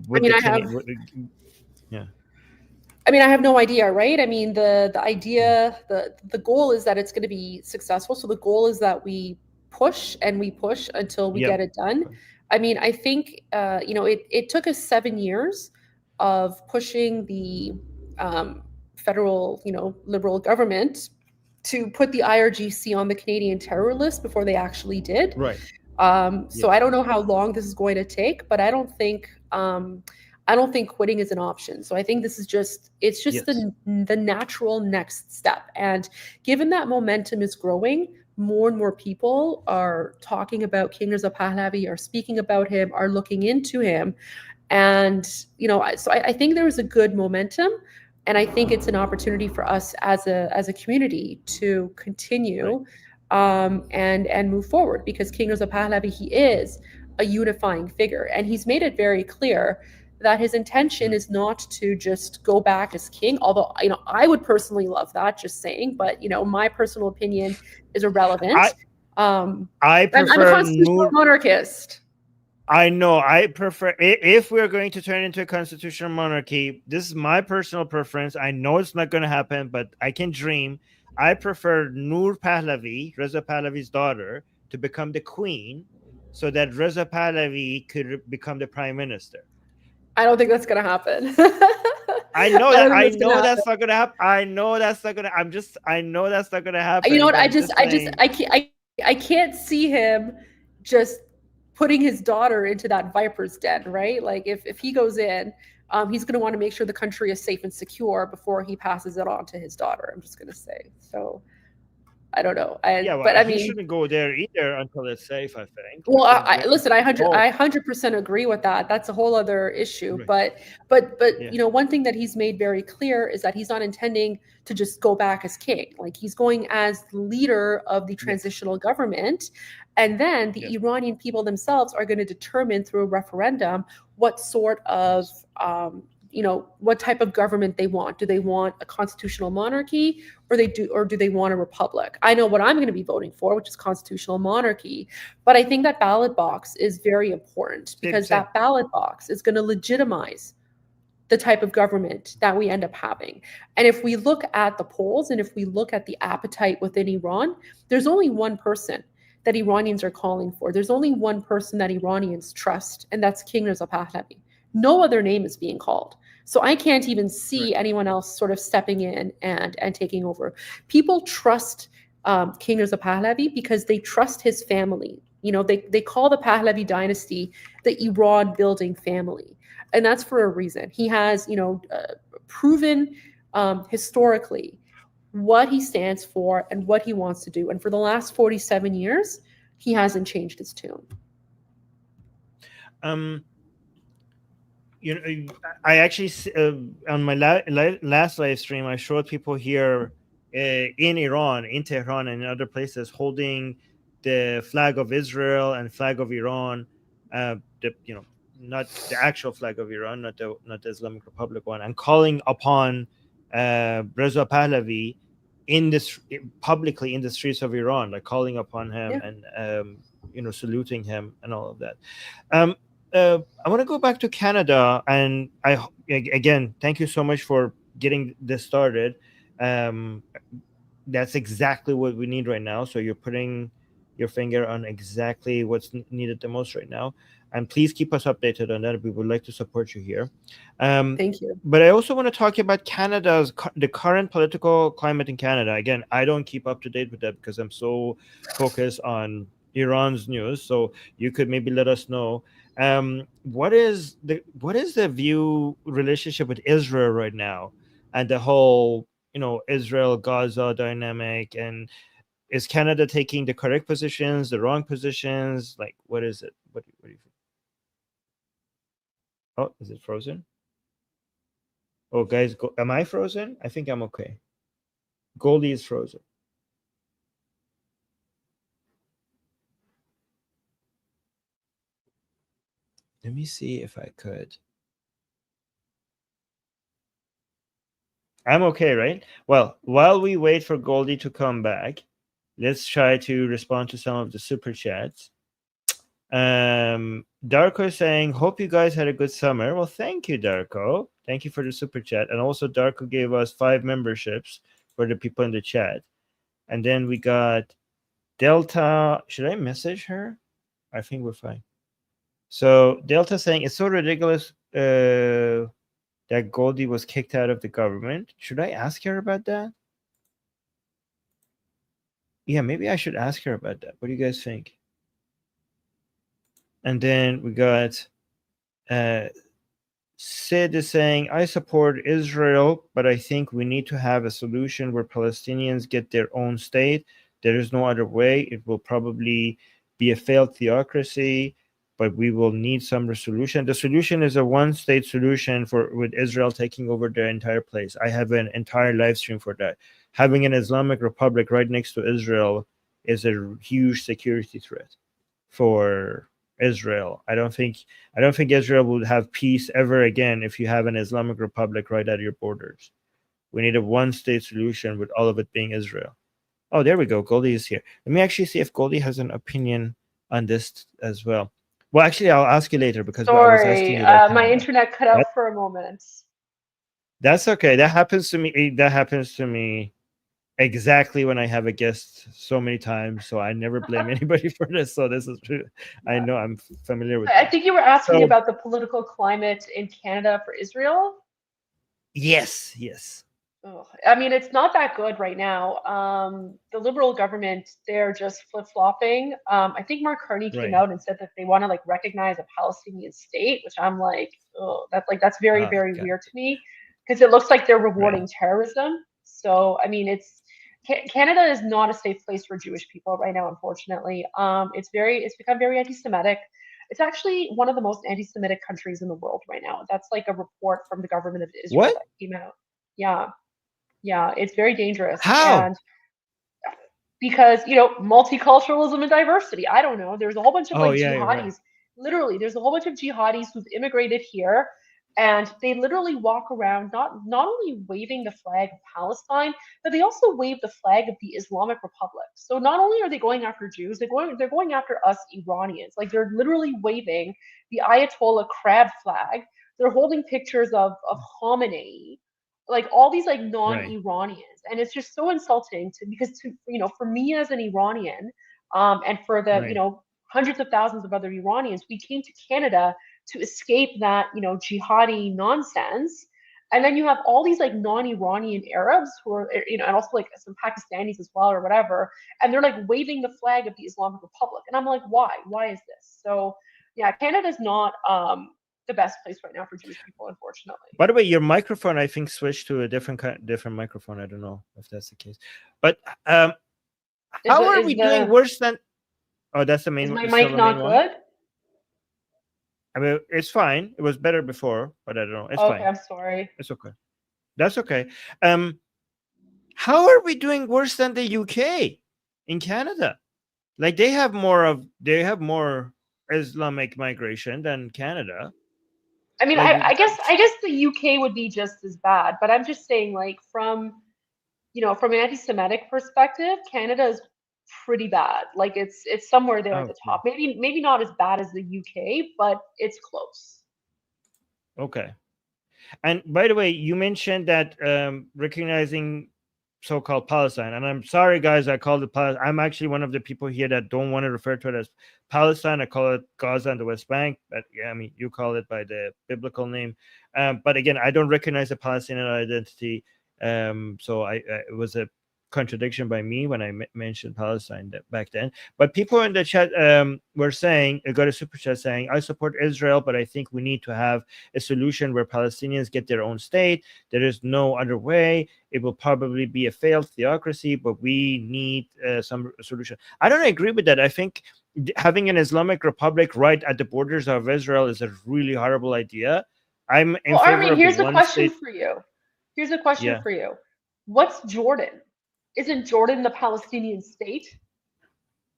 have no idea, right? I mean, the idea, the goal is that it's going to be successful. So the goal is that we push until we get it done. I mean, I think, it took us 7 years of pushing the federal, Liberal government to put the IRGC on the Canadian terror list before they actually did. Right. So I don't know how long this is going to take, but I don't think quitting is an option. So I think this is the natural next step. And given that momentum is growing, more and more people are talking about King Reza Pahlavi, are speaking about him, are looking into him. And, so I think there is a good momentum. And I think it's an opportunity for us as a community to continue and move forward, because King Reza Pahlavi, he is a unifying figure. And he's made it very clear that his intention is not to just go back as king, although, you know, I would personally love that, just saying, but, you know, my personal opinion is irrelevant. I I'm a prefer constitutional monarchist. I know. I prefer, if we're going to turn into a constitutional monarchy, this is my personal preference. I know it's not going to happen, but I can dream. I prefer Noor Pahlavi, Reza Pahlavi's daughter, to become the queen, so that Reza Pahlavi could become the prime minister. I don't think that's going to happen. I know that. I know that's not going to happen. I know that's not going to. I know that's not going to happen. You know what? I can't see him just putting his daughter into that viper's den, right? Like if he goes in, he's going to want to make sure the country is safe and secure before he passes it on to his daughter. I'm just going to say. So I don't know. But I mean, he shouldn't go there either until it's safe, I think. Well, listen, I 100% agree with that. That's a whole other issue. Right. But yeah. You know, one thing that he's made very clear is that he's not intending to just go back as king. Like, he's going as the leader of the transitional government. And then the Iranian people themselves are going to determine through a referendum what sort of, you know, what type of government they want. Do they want a constitutional monarchy, or do they want a republic? I know what I'm going to be voting for, which is constitutional monarchy. But I think that ballot box is very important, because that ballot box is going to legitimize the type of government that we end up having. And if we look at the polls, and if we look at the appetite within Iran, there's only one person that Iranians are calling for. There's only one person that Iranians trust, and that's King Reza Pahlavi. No other name is being called. So I can't even see anyone else sort of stepping in and taking over. People trust King Reza Pahlavi because they trust his family. You know, they call the Pahlavi dynasty the Iran building family. And that's for a reason. He has, you know, proven historically what he stands for and what he wants to do. And for the last 47 years, he hasn't changed his tune. You know, I actually on my last live stream, I showed people here in Iran, in Tehran, and in other places holding the flag of Israel and flag of Iran. You know, not the actual flag of Iran, not the Islamic Republic one, and calling upon Reza Pahlavi publicly in the streets of Iran, like calling upon him and you know, saluting him and all of that. I want to go back to Canada, and again, thank you so much for getting this started. That's exactly what we need right now. So you're putting your finger on exactly what's needed the most right now. And please keep us updated on that. We would like to support you here. Thank you. But I also want to talk about the current political climate in Canada. Again, I don't keep up to date with that because I'm so focused on Iran's news. So you could maybe let us know. What is the relationship with Israel right now, and the whole, you know, Israel-Gaza dynamic, and is Canada taking the correct positions, the wrong positions? Like, what is it? What do you think? Oh, is it frozen? Oh, guys, am I frozen? I think I'm okay. Goldie is frozen. Let me see if I could. I'm okay, right? Well, while we wait for Goldie to come back, let's try to respond to some of the super chats. Darko is saying, hope you guys had a good summer. Well, thank you, Darko. Thank you for the super chat. And also, Darko gave us 5 memberships for the people in the chat. And then we got Delta. Should I message her? I think we're fine. So Delta saying, it's so ridiculous that Goldie was kicked out of the government. Should I ask her about that? Yeah, maybe I should ask her about that. What do you guys think? And then we got Sid is saying, I support Israel, but I think we need to have a solution where Palestinians get their own state. There is no other way. It will probably be a failed theocracy, but we will need some resolution. The solution is a one-state solution with Israel taking over the entire place. I have an entire live stream for that. Having an Islamic Republic right next to Israel is a huge security threat for Israel. I don't think Israel would have peace ever again if you have an Islamic Republic right at your borders. We need a one-state solution with all of it being Israel. Oh, there we go. Goldie is here. Let me actually see if Goldie has an opinion on this as well. Well, actually, I'll ask you later because I was asking Sorry, you about my Canada. internet cut out for a moment. That's okay. That happens to me. That happens to me exactly when I have a guest so many times. So I never blame anybody for this. So this is true. I know I'm familiar with I that. think you were asking So- about the political climate in Canada for Israel. Yes. Ugh. I mean, it's not that good right now. The Liberal government, they're just flip-flopping. I think Mark Carney came Right. out and said that they want to like recognize a Palestinian state, which I'm like, oh, that's very, Oh, very God. weird to me because it looks like they're rewarding terrorism. So, I mean, Canada is not a safe place for Jewish people right now, unfortunately. It's become very anti-Semitic. It's actually one of the most anti-Semitic countries in the world right now. That's like a report from the government of Israel What? that came out. Yeah, it's very dangerous. How? And because, multiculturalism and diversity. I don't know. There's a whole bunch of Oh, like yeah, you're right. jihadis. Literally, there's a whole bunch of jihadis who've immigrated here, and they literally walk around not only waving the flag of Palestine, but they also wave the flag of the Islamic Republic. So not only are they going after Jews, they're going after us Iranians. Like they're literally waving the Ayatollah crab flag. They're holding pictures of Khamenei, like all these like non-Iranians, and it's just so insulting because for me as an Iranian, and for the Right. hundreds of thousands of other Iranians, we came to Canada to escape that jihadi nonsense, and then you have all these like non-Iranian Arabs who are and also like some Pakistanis as well or whatever, and they're like waving the flag of the Islamic Republic, and I'm like, why is this? So yeah, Canada's not the best place right now for Jewish people, unfortunately. By the way, your microphone, I think, switched to a different microphone. I don't know if that's the case. But how are we doing worse than? Oh, that's the main. Is my it's mic still the not main one? good? I mean, it's fine. It was better before, but I don't know. It's Okay, fine. I'm sorry. It's okay. That's okay. How are we doing worse than the UK in Canada? Like they have more Islamic migration than Canada. I mean, Like, I guess the UK would be just as bad, but I'm just saying, like from an anti-Semitic perspective, Canada is pretty bad. Like it's somewhere there at the top. Maybe not as bad as the UK, but it's close. Okay. And by the way, you mentioned that recognizing so-called Palestine, and I'm sorry, guys, I called it Palestine. I'm actually one of the people here that don't want to refer to it as Palestine. I call it Gaza and the West Bank, but yeah, I mean, you call it by the biblical name. But again, I don't recognize the Palestinian identity. So it was a contradiction by me when I mentioned Palestine back then. But people in the chat were saying, I got a super chat saying, I support Israel, but I think we need to have a solution where Palestinians get their own state. There is no other way. It will probably be a failed theocracy, but we need some solution. I don't agree with that. I think having an Islamic Republic right at the borders of Israel is a really horrible idea. I'm in favor Armin, of here's the a one question state. for you. Here's a question Yeah. for you. What's Jordan? Isn't Jordan the Palestinian state?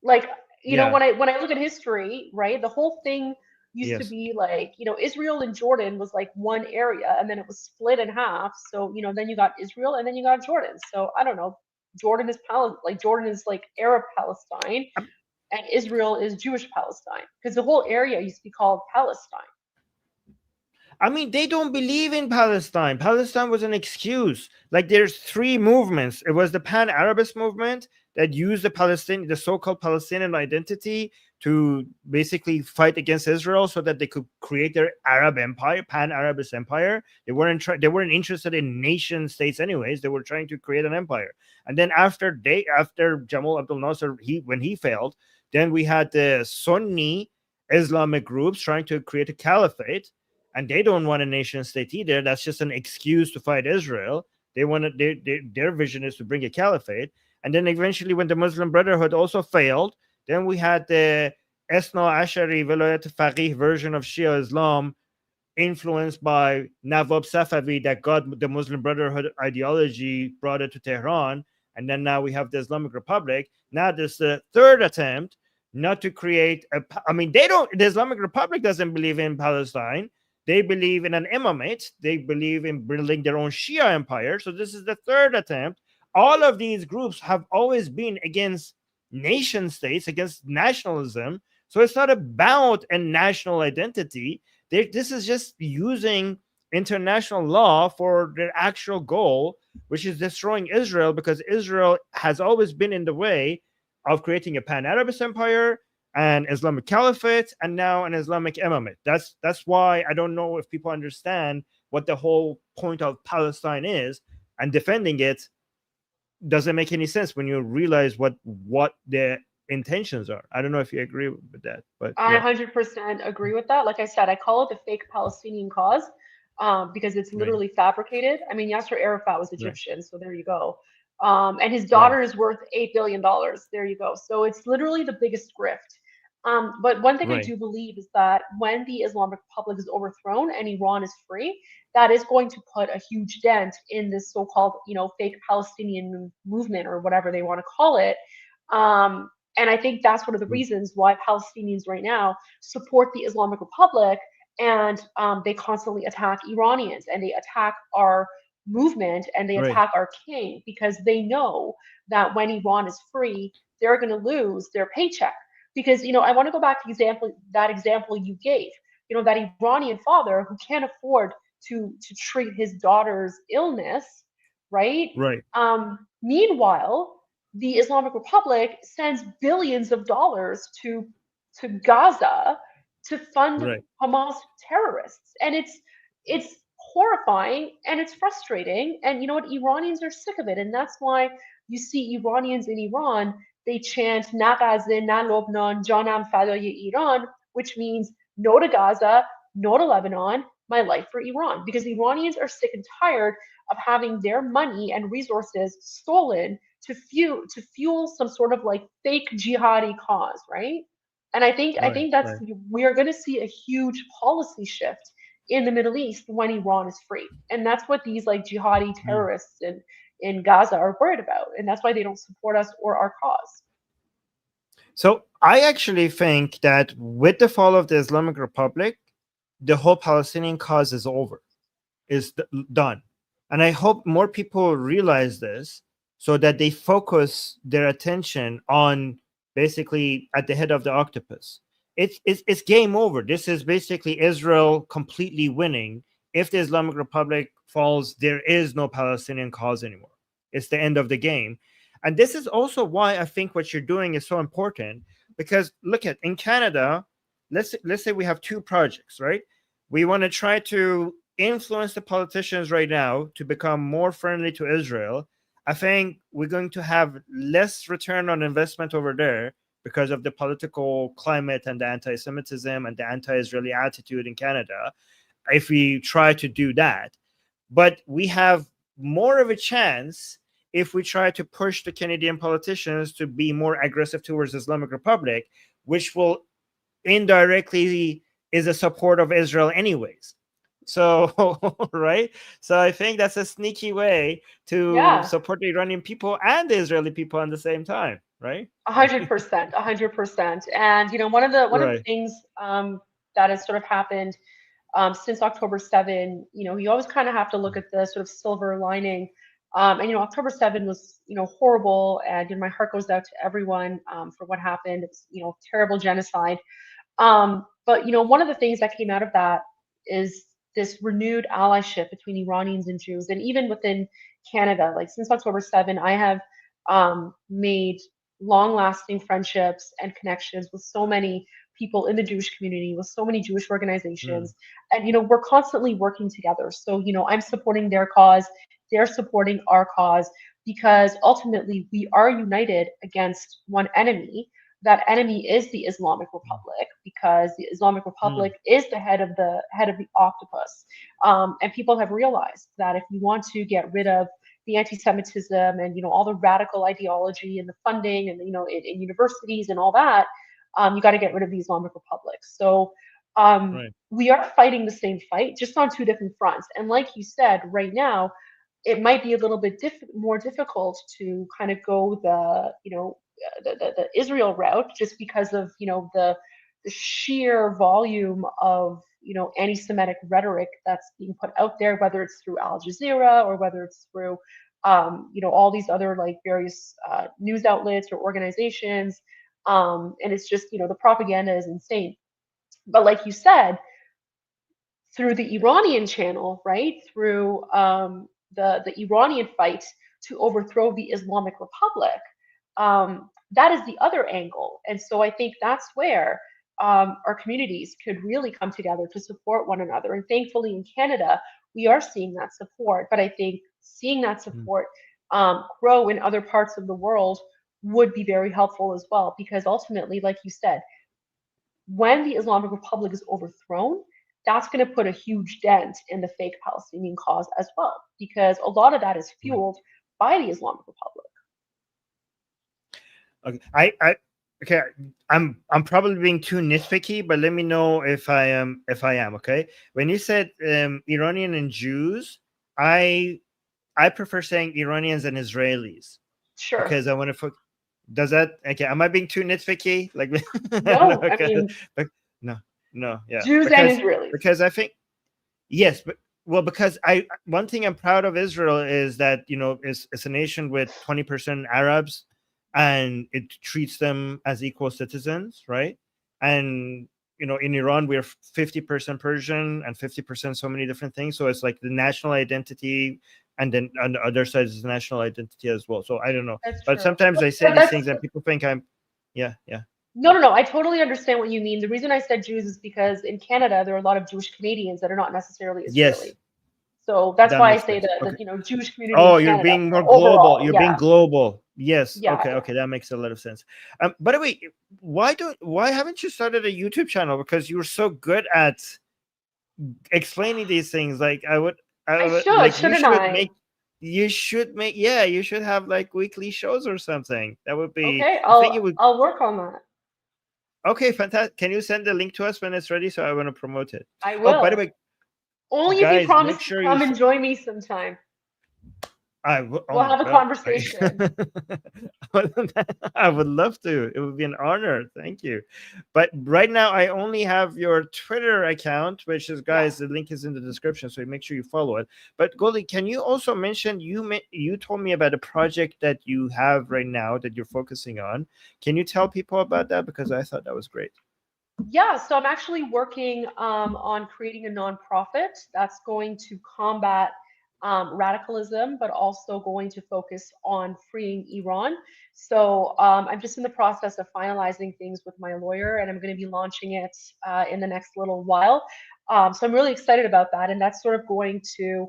Like, Yeah. when I look at history, right, the whole thing used to Yes. be like, Israel and Jordan was like one area, and then it was split in half. So, then you got Israel and then you got Jordan. So I don't know. Jordan is like Arab Palestine, and Israel is Jewish Palestine, because the whole area used to be called Palestine. I mean, they don't believe in Palestine. Palestine was an excuse. Like there's three movements. It was the Pan-Arabist movement that used the so-called Palestinian identity to basically fight against Israel so that they could create their Arab empire, Pan-Arabist empire. They weren't interested in nation states anyways. They were trying to create an empire. And then after Jamal Abdel Nasser, when he failed, then we had the Sunni Islamic groups trying to create a caliphate. And they don't want a nation state either. That's just an excuse to fight Israel. They want their vision is to bring a caliphate. And then eventually, when the Muslim Brotherhood also failed, then we had the Esna Ashari Velayat Faqih version of Shia Islam, influenced by Navab Safavi, that got the Muslim Brotherhood ideology, brought it to Tehran. And then now we have the Islamic Republic. Now there's the third attempt not to create I mean, they don't. The Islamic Republic doesn't believe in Palestine. They believe in an imamate. They believe in building their own Shia empire. So this is the third attempt. All of these groups have always been against nation states, against nationalism. So it's not about a national identity. This is just using international law for their actual goal, which is destroying Israel, because Israel has always been in the way of creating a pan-Arabist empire, an Islamic caliphate, and now an Islamic imamate. That's why I don't know if people understand what the whole point of Palestine is, and defending it doesn't make any sense when you realize what the intentions are. I don't know if you agree with that, but I yeah. 100% agree with that. Like I said, I call it the fake Palestinian cause, because it's Right, literally fabricated. I mean, Yasser Arafat was right, Egyptian, so there you go. And his right, daughter is worth $8 billion. There you go. So it's literally the biggest grift. But one thing I right, do believe is that when the Islamic Republic is overthrown and Iran is free, that is going to put a huge dent in this so-called, fake Palestinian movement, or whatever they want to call it. And I think that's one of the reasons why Palestinians right now support the Islamic Republic, and they constantly attack Iranians, and they attack our movement, and they right, attack our king, because they know that when Iran is free, they're going to lose their paycheck. Because I want to go back to that example you gave. That Iranian father who can't afford to treat his daughter's illness, right? right, Meanwhile, the Islamic Republic sends billions of dollars to Gaza to fund right, Hamas terrorists, and it's horrifying, and it's frustrating. And you know what? Iranians are sick of it, and that's why you see Iranians in Iran, they chant "Na Gaza, Na Lebanon, Janam Fadaya Iran," which means no to Gaza, no to Lebanon, my life for Iran, because Iranians are sick and tired of having their money and resources stolen to fuel some sort of like fake jihadi cause, right? And I right, think that's right. we are going to see a huge policy shift in the Middle East when Iran is free, and that's what these like jihadi Mm. terrorists in Gaza are worried about, and that's why they don't support us or our cause. So I actually think that with the fall of the Islamic Republic, the whole Palestinian cause is over, is done. And I hope more people realize this, so that they focus their attention on basically at the head of the octopus. It's game over. This is basically Israel completely winning. If the Islamic Republic falls, there is no Palestinian cause anymore. It's the end of the game. And this is also why I think what you're doing is so important, because look at in Canada, let's say we have two projects, right? We want to try to influence the politicians right now to become more friendly to Israel. I think we're going to have less return on investment over there because of the political climate and the anti-Semitism and the anti-Israeli attitude in Canada, if we try to do that. But we have more of a chance if we try to push the Canadian politicians to be more aggressive towards Islamic Republic, which will indirectly is a support of Israel anyways. So right, so I think that's a sneaky way to Yeah, support the Iranian people and the Israeli people at the same time, right? 100%, 100%. And one of the Right. things that has sort of happened since October 7, you always kind of have to look at the sort of silver lining. And October 7 was horrible, and my heart goes out to everyone for what happened. It's terrible genocide. But one of the things that came out of that is this renewed allyship between Iranians and Jews, and even within Canada. Like since October 7, I have made long-lasting friendships and connections with so many people in the Jewish community, with so many Jewish Mm. organizations, and we're constantly working together. So I'm supporting their cause, they're supporting our cause, because ultimately we are united against one enemy. That enemy is the Islamic Republic, because the Islamic Mm. Republic is the head of the octopus. And people have realized that if you want to get rid of the anti-Semitism and all the radical ideology and the funding and in universities and all that, you got to get rid of the Islamic Republic. So Right. we are fighting the same fight, just on two different fronts. And like you said, right now it might be a little bit more difficult to kind of go the the Israel route, just because of the sheer volume of anti-Semitic rhetoric that's being put out there, whether it's through Al Jazeera or whether it's through all these other like various news outlets or organizations, and it's just the propaganda is insane. But like you said, through the Iranian channel, right, through the Iranian fight to overthrow the Islamic Republic, that is the other angle. And so I think that's where our communities could really come together to support one another. And thankfully in Canada, we are seeing that support. But I think seeing that support grow in other parts of the world would be very helpful as well, because ultimately, like you said, when the Islamic Republic is overthrown, that's going to put a huge dent in the fake Palestinian cause as well, because a lot of that is fueled by the Islamic Republic. Okay, okay, I'm probably being too nitpicky, but let me know if I am. Okay, when you said Iranian and Jews, I prefer saying Iranians and Israelis. Sure. Because I want to. Does that okay? Am I being too nitpicky? Like no, okay. I mean no, yeah. Jews and Israelis. Because I think yes, but because one thing I'm proud of Israel is that it's a nation with 20% Arabs, and it treats them as equal citizens, right? And in Iran we're 50% Persian and 50% so many different things. So it's like the national identity, and then on the other side is the national identity as well. So I don't know, That's but true. sometimes I say these things and people think I'm, yeah. No. I totally understand what you mean. The reason I said Jews is because in Canada there are a lot of Jewish Canadians that are not necessarily Israeli. Yes. So that's why I say sense. that Okay. Jewish community. Oh, in you're Canada, being more overall, global. You're being global. Yes. Yeah, Okay. That makes a lot of sense. By the way, why haven't you started a YouTube channel? Because you're so good at explaining these things. Like I should, like, shouldn't I? You should make. Yeah, you should have like weekly shows or something. That would be. Okay, I think it would. I'll work on that. Okay, fantastic. Can you send the link to us when it's ready? So I want to promote it. I will. Oh, by the way, only guys, if you promise make sure to come you and join me sometime. We'll have a conversation. I would love to. It would be an honor. Thank you. But right now, I only have your Twitter account, which is, guys, the link is in the description, so make sure you follow it. But Goldie, can you also mention, you told me about a project that you have right now that you're focusing on. Can you tell people about that? Because I thought that was great. Yeah, so I'm actually working on creating a nonprofit that's going to combat radicalism, but also going to focus on freeing Iran. So I'm just in the process of finalizing things with my lawyer, and I'm going to be launching it in the next little while. So I'm really excited about that, and that's sort of going to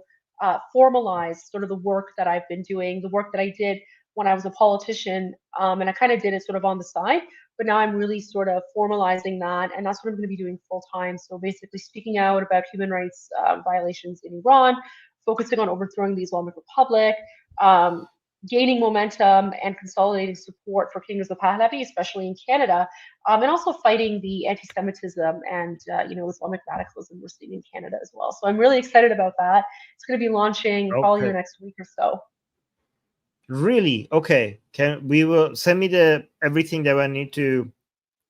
formalize sort of the work that I've been doing, the work that I did when I was a politician, and I kind of did it sort of on the side. But now I'm really sort of formalizing that, and that's what I'm going to be doing full time. So basically speaking out about human rights violations in Iran, focusing on overthrowing the Islamic Republic, gaining momentum and consolidating support for King Reza Pahlavi, especially in Canada, and also fighting the anti-Semitism and Islamic radicalism we're seeing in Canada as well. So I'm really excited about that. It's going to be launching probably in the next week or so. Really? Okay. We will send me everything that I need to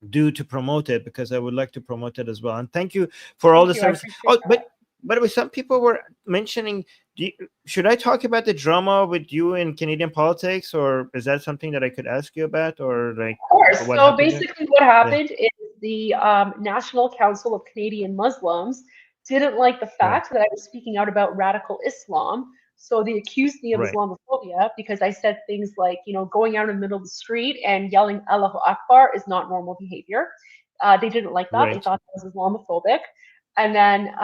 do to promote it, because I would like to promote it as well. And thank you for all the service. Oh, but by the way, some people were mentioning, should I talk about the drama with you in Canadian politics, or is that something that I could ask you about, or like? Of course. So basically, what happened is the National Council of Canadian Muslims didn't like the fact that I was speaking out about radical Islam. So they accused me of Islamophobia because I said things like, going out in the middle of the street and yelling Allahu Akbar is not normal behavior. They didn't like that. They thought that was Islamophobic. And then,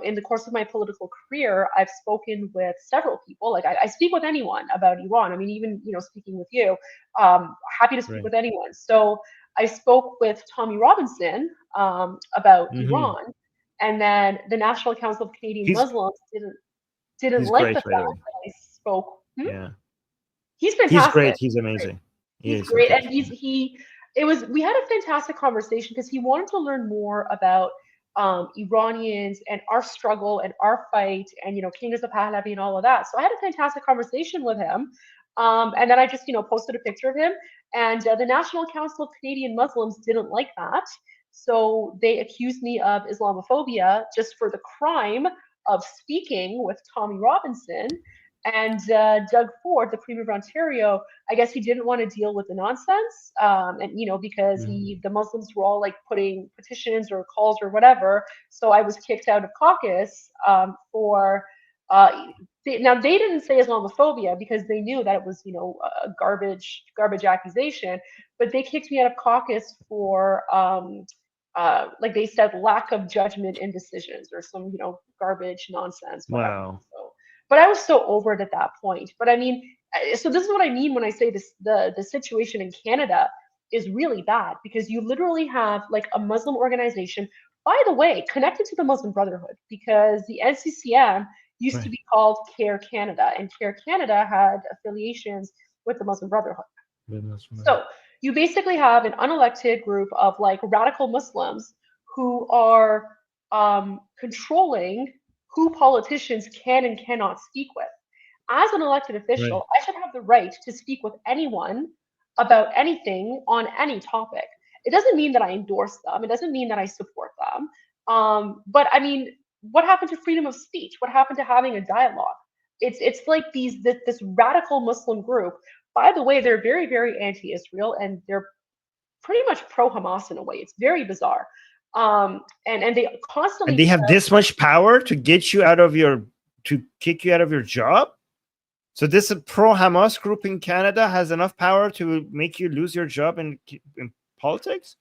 in the course of my political career, I've spoken with several people. Like I speak with anyone about Iran. I mean, even, speaking with you, happy to speak with anyone. So I spoke with Tommy Robinson about Iran. And then the National Council of Canadian Muslims didn't like the fact that I spoke. Yeah, he's fantastic. He's great. He's amazing. He's great, fantastic. And we had a fantastic conversation because he wanted to learn more about Iranians and our struggle and our fight and King Reza Pahlavi and all of that. So I had a fantastic conversation with him. And then I just, posted a picture of him. And the National Council of Canadian Muslims didn't like that. So they accused me of Islamophobia just for the crime of speaking with Tommy Robinson. And Doug Ford, the Premier of Ontario, I guess he didn't want to deal with the nonsense. And, because the Muslims were all like putting petitions or calls or whatever. So I was kicked out of caucus for. Now they didn't say Islamophobia because they knew that it was, a garbage accusation, but they kicked me out of caucus for like they said, lack of judgment in decisions or some, garbage nonsense. Whatever. Wow. So, but I was so over it at that point. But I mean, so this is what I mean when I say this: the situation in Canada is really bad because you literally have like a Muslim organization, by the way, connected to the Muslim Brotherhood, because the NCCM used to be called Care Canada, and Care Canada had affiliations with the Muslim Brotherhood. So you basically have an unelected group of like radical Muslims who are controlling who politicians can and cannot speak with. As an elected official, I should have the right to speak with anyone about anything on any topic. It doesn't mean that I endorse them. It doesn't mean that I support them. But I mean, what happened to freedom of speech? What happened to having a dialogue? It's like this radical Muslim group. By the way, they're very, very anti-Israel, and they're pretty much pro-Hamas in a way. It's very bizarre. And they constantly. And they have this much power to get you out of to kick you out of your job. So this pro-Hamas group in Canada has enough power to make you lose your job in politics?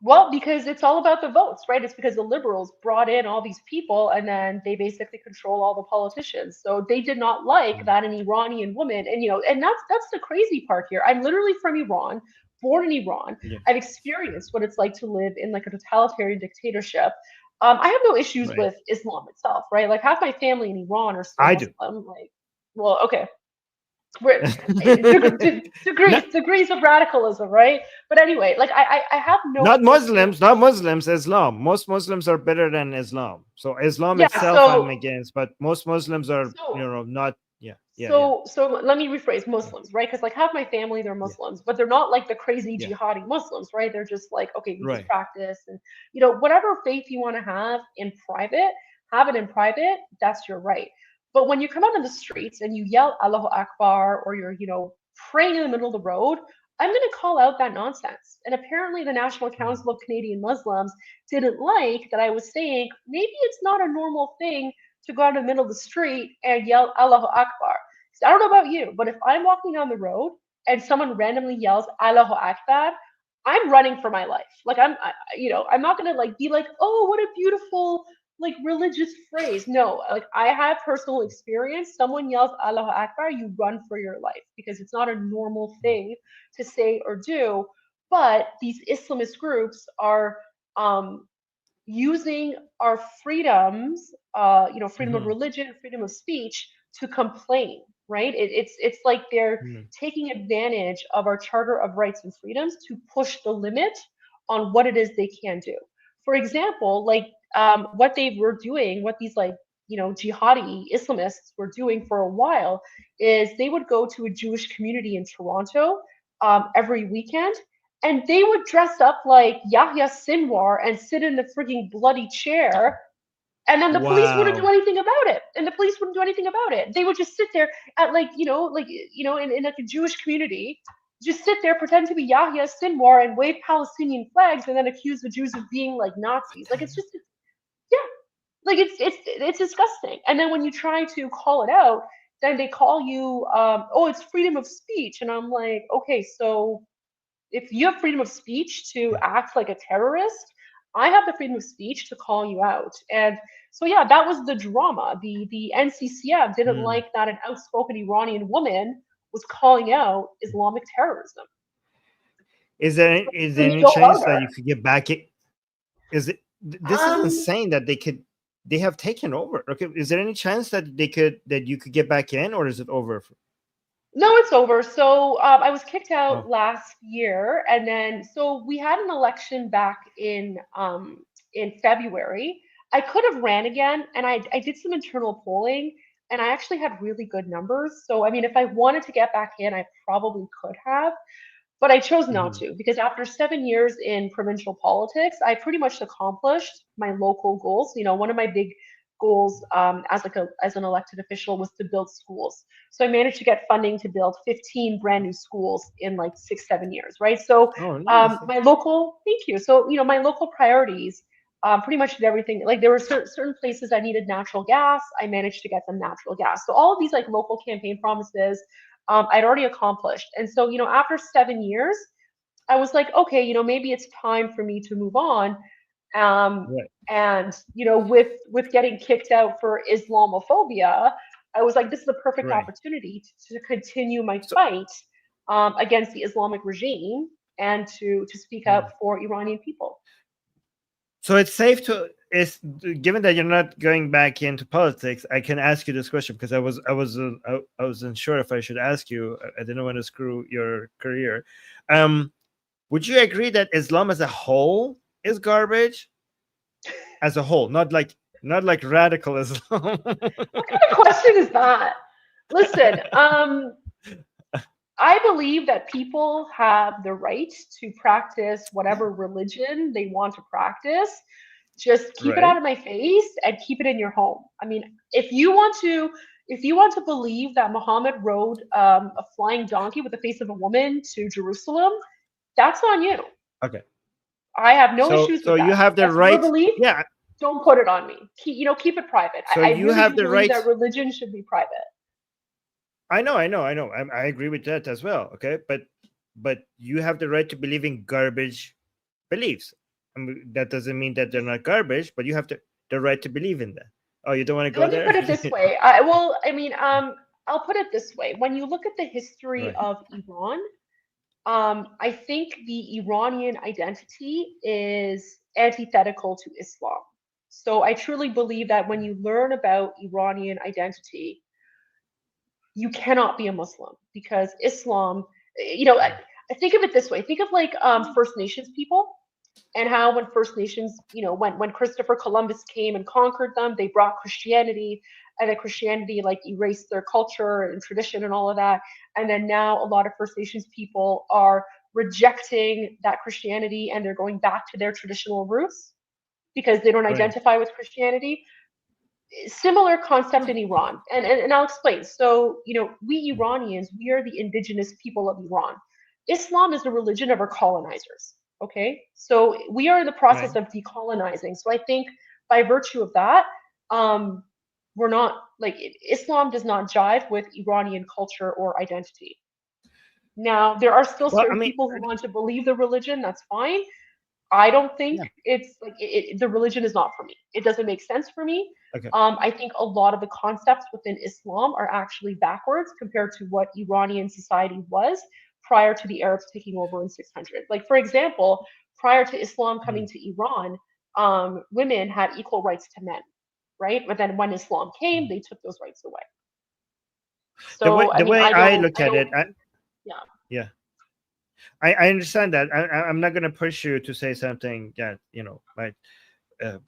Well, because it's all about the votes, right? It's because the Liberals brought in all these people and then they basically control all the politicians. So they did not like that an Iranian woman, and that's the crazy part here. I'm literally from Iran, born in Iran. Yeah. I've experienced what it's like to live in like a totalitarian dictatorship. I have no issues with Islam itself, right? Like half my family in Iran are still Muslim. Like, well, okay. Degrees of radicalism, right? But anyway, like I have no. Not Muslims, Islam. Most Muslims are better than Islam. So Islam itself, I'm against, but most Muslims are, not. So let me rephrase Muslims, right? Because like half my family, they're Muslims, but they're not like the crazy jihadi Muslims, right? They're just like, okay, we just practice, and whatever faith you want to have in private, have it in private. That's your right. But when you come out on the streets and you yell Allahu Akbar or you're, praying in the middle of the road, I'm going to call out that nonsense. And apparently the National Council of Canadian Muslims didn't like that I was saying maybe it's not a normal thing to go out in the middle of the street and yell Allahu Akbar. So I don't know about you, but if I'm walking down the road and someone randomly yells Allahu Akbar, I'm running for my life. Like I'm not going to like be like, oh, what a beautiful like religious phrase. No, like I have personal experience. Someone yells Allahu Akbar, you run for your life because it's not a normal thing to say or do. But these Islamist groups are using our freedoms, freedom of religion, freedom of speech to complain, right? It's like they're taking advantage of our Charter of Rights and Freedoms to push the limit on what it is they can do. For example, like what they were doing, what these like, jihadi Islamists were doing for a while is they would go to a Jewish community in Toronto every weekend, and they would dress up like Yahya Sinwar and sit in the freaking bloody chair, and then the police wouldn't do anything about it. They would just sit there at in like a Jewish community, just sit there, pretend to be Yahya Sinwar and wave Palestinian flags, and then accuse the Jews of being like Nazis. Like it's disgusting. And then when you try to call it out, then they call you, oh, it's freedom of speech. And I'm like, okay, so if you have freedom of speech to act like a terrorist, I have the freedom of speech to call you out. And so yeah, that was the drama. The NCCM didn't like that an outspoken Iranian woman was calling out Islamic terrorism. Is there any chance that you could get back? This is insane that they have taken over. Okay, is there any chance that you could get back in, or is it over? No, it's over. So I was kicked out last year, and then so we had an election back in February. I could have ran again, and I did some internal polling, and I actually had really good numbers. So, I mean, if I wanted to get back in, I probably could have, but I chose not Mhm. to because after 7 years in provincial politics, I pretty much accomplished my local goals. You know, one of my big goals as an elected official was to build schools. So I managed to get funding to build 15 brand new schools in like 6, 7 years, right? So Oh, nice. my local, thank you. So my local priorities pretty much did everything. Like there were certain places I needed natural gas. I managed to get them natural gas. So all of these like local campaign promises, I'd already accomplished. And so, after 7 years, I was like, okay, maybe it's time for me to move on. Right. And with getting kicked out for Islamophobia, I was like, this is the perfect Right. opportunity to continue my So, fight against the Islamic regime and to speak mm. up for Iranian people. So it's safe to is given that you're not going back into politics, I can ask you this question because I wasn't sure if I should ask you. I didn't want to screw your career. Would you agree that Islam as a whole is garbage? As a whole, not like radical Islam. What kind of question is that? Listen, I believe that people have the right to practice whatever religion they want to practice. Just keep it Right. out of my face and keep it in your home. I mean, if you want to believe that Muhammad rode a flying donkey with the face of a woman to Jerusalem, that's on you. Okay. I have no So issues with you that. have the That's your right. belief. Yeah. Don't put it on me. Keep it private. So I you really have do the believe right. that religion should be private. I know. I agree with that as well. Okay, but you have the right to believe in garbage beliefs. I mean, that doesn't mean that they're not garbage, but you have the right to believe in that. Oh, you don't want to go Let me there? put it this way. I'll put it this way. When you look at the history Right. of Iran, I think the Iranian identity is antithetical to Islam. So I truly believe that when you learn about Iranian identity, you cannot be a Muslim because Islam, I think of it this way. Think of like First Nations people and how when First Nations, when Christopher Columbus came and conquered them, they brought Christianity, and then Christianity like erased their culture and tradition and all of that. And then now a lot of First Nations people are rejecting that Christianity and they're going back to their traditional roots because they don't Right. identify with Christianity. Similar concept in Iran. And I'll explain. So, we Iranians, we are the indigenous people of Iran. Islam is the religion of our colonizers. Okay. So we are in the Right. process of decolonizing. So I think by virtue of that, we're not like Islam does not jive with Iranian culture or identity. Now, there are still Well, I certain mean, people who want to believe the religion. That's fine. I don't think yeah. it's like the religion is not for me. It doesn't make sense for me. Okay. I think a lot of the concepts within Islam are actually backwards compared to what Iranian society was prior to the Arabs taking over in 600. Like, for example, prior to Islam coming Mhm. to Iran, women had equal rights to men, right? But then when Islam came, they took those rights away. So, I The mean, way I look I at don't it, think, yeah. yeah, I understand that. I'm not going to push you to say something that might. Uh,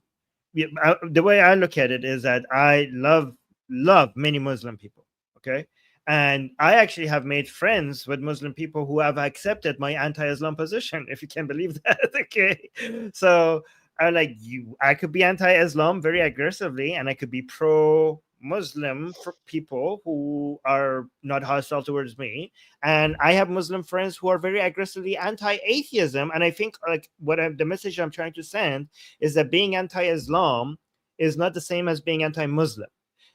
yeah, the way I look at it is that I love many Muslim people. Okay, and I actually have made friends with Muslim people who have accepted my anti-Islam position, if you can believe that. Okay, so I like you. I could be anti-Islam very aggressively, and I could be pro-Muslim for people who are not hostile towards me. And I have Muslim friends who are very aggressively anti-atheism. And I think like the message I'm trying to send is that being anti-Islam is not the same as being anti-Muslim.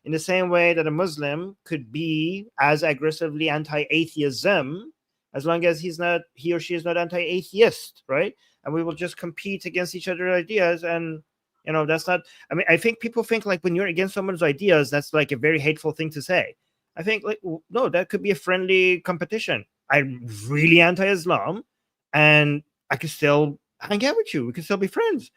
In the same way that a Muslim could be as aggressively anti-atheism as long as he or she is not anti-atheist, right? And we will just compete against each other's ideas. And that's not. I mean, I think people think like when you're against someone's ideas, that's like a very hateful thing to say. I think like no, that could be a friendly competition. I'm really anti-Islam, and I could still hang out with you. We can still be friends.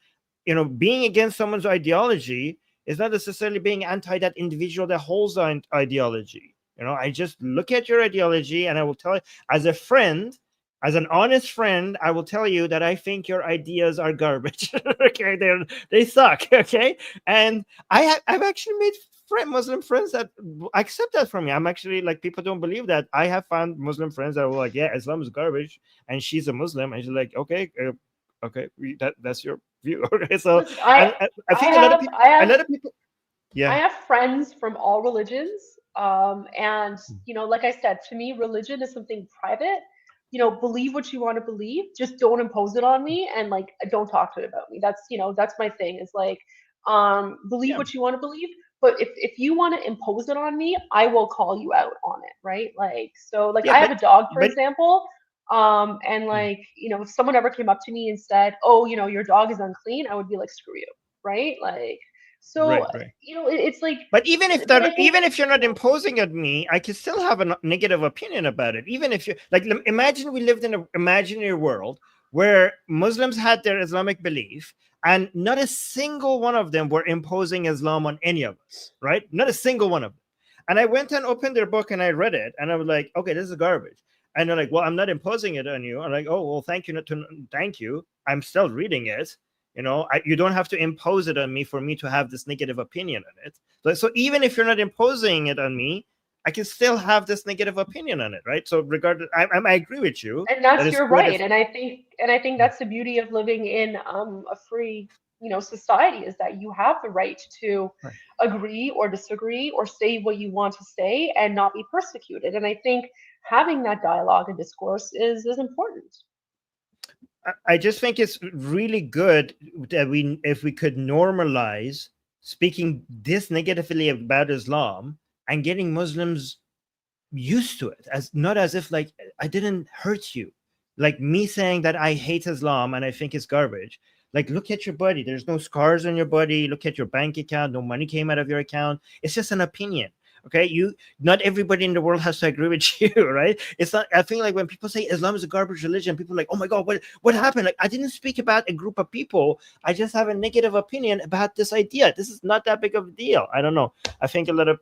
Being against someone's ideology is not necessarily being anti that individual that holds an ideology. I just look at your ideology and I will tell you, as a friend, as an honest friend, I will tell you that I think your ideas are garbage. Okay, they suck. Okay, and I've actually made Muslim friends that accept that from me. I'm actually like, people don't believe that. I have found Muslim friends that were like, yeah, Islam is garbage, and she's a Muslim, and she's like, okay, okay, that's your view. Okay, so Listen, I think a lot of people, I yeah, have friends from all religions. And, like I said, to me, religion is something private. Believe what you want to believe. Just don't impose it on me, and like, don't talk to it about me. That's my thing. Is like, believe yeah, what you want to believe. But if you want to impose it on me, I will call you out on it, right? Like, so like, yeah, I have a dog, for but example. And mm, like, if someone ever came up to me and said, "Oh, your dog is unclean," I would be like, "Screw you," right? Like, so, right, right. it's like, But even if but I that, think, even if you're not imposing on me, I can still have a negative opinion about it. Even if you like, imagine we lived in an imaginary world where Muslims had their Islamic belief, and not a single one of them were imposing Islam on any of us, right? Not a single one of them. And I went and opened their book and I read it, and I was like, okay, this is garbage. And they're like, well, I'm not imposing it on you. I'm like, oh, well, thank you, thank you. I'm still reading it. You don't have to impose it on me for me to have this negative opinion on it. So even if you're not imposing it on me, I can still have this negative opinion on it, right? So regardless, I agree with you and that that's it's your good if right. And I think that's the beauty of living in a free, society, is that you have the right to right. agree or disagree or say what you want to say and not be persecuted. And I think having that dialogue and discourse is important. I just think it's really good that if we could normalize speaking this negatively about Islam and getting Muslims used to it, as not as if like I didn't hurt you, like me saying that I hate Islam and I think it's garbage. Like, look at your body, there's no scars on your body, look at your bank account, no money came out of your account, it's just an opinion. Okay, not everybody in the world has to agree with you, right? It's not. I think like when people say Islam is a garbage religion, people are like, oh my god, what happened? Like, I didn't speak about a group of people, I just have a negative opinion about this idea. This is not that big of a deal. I don't know. I think a lot of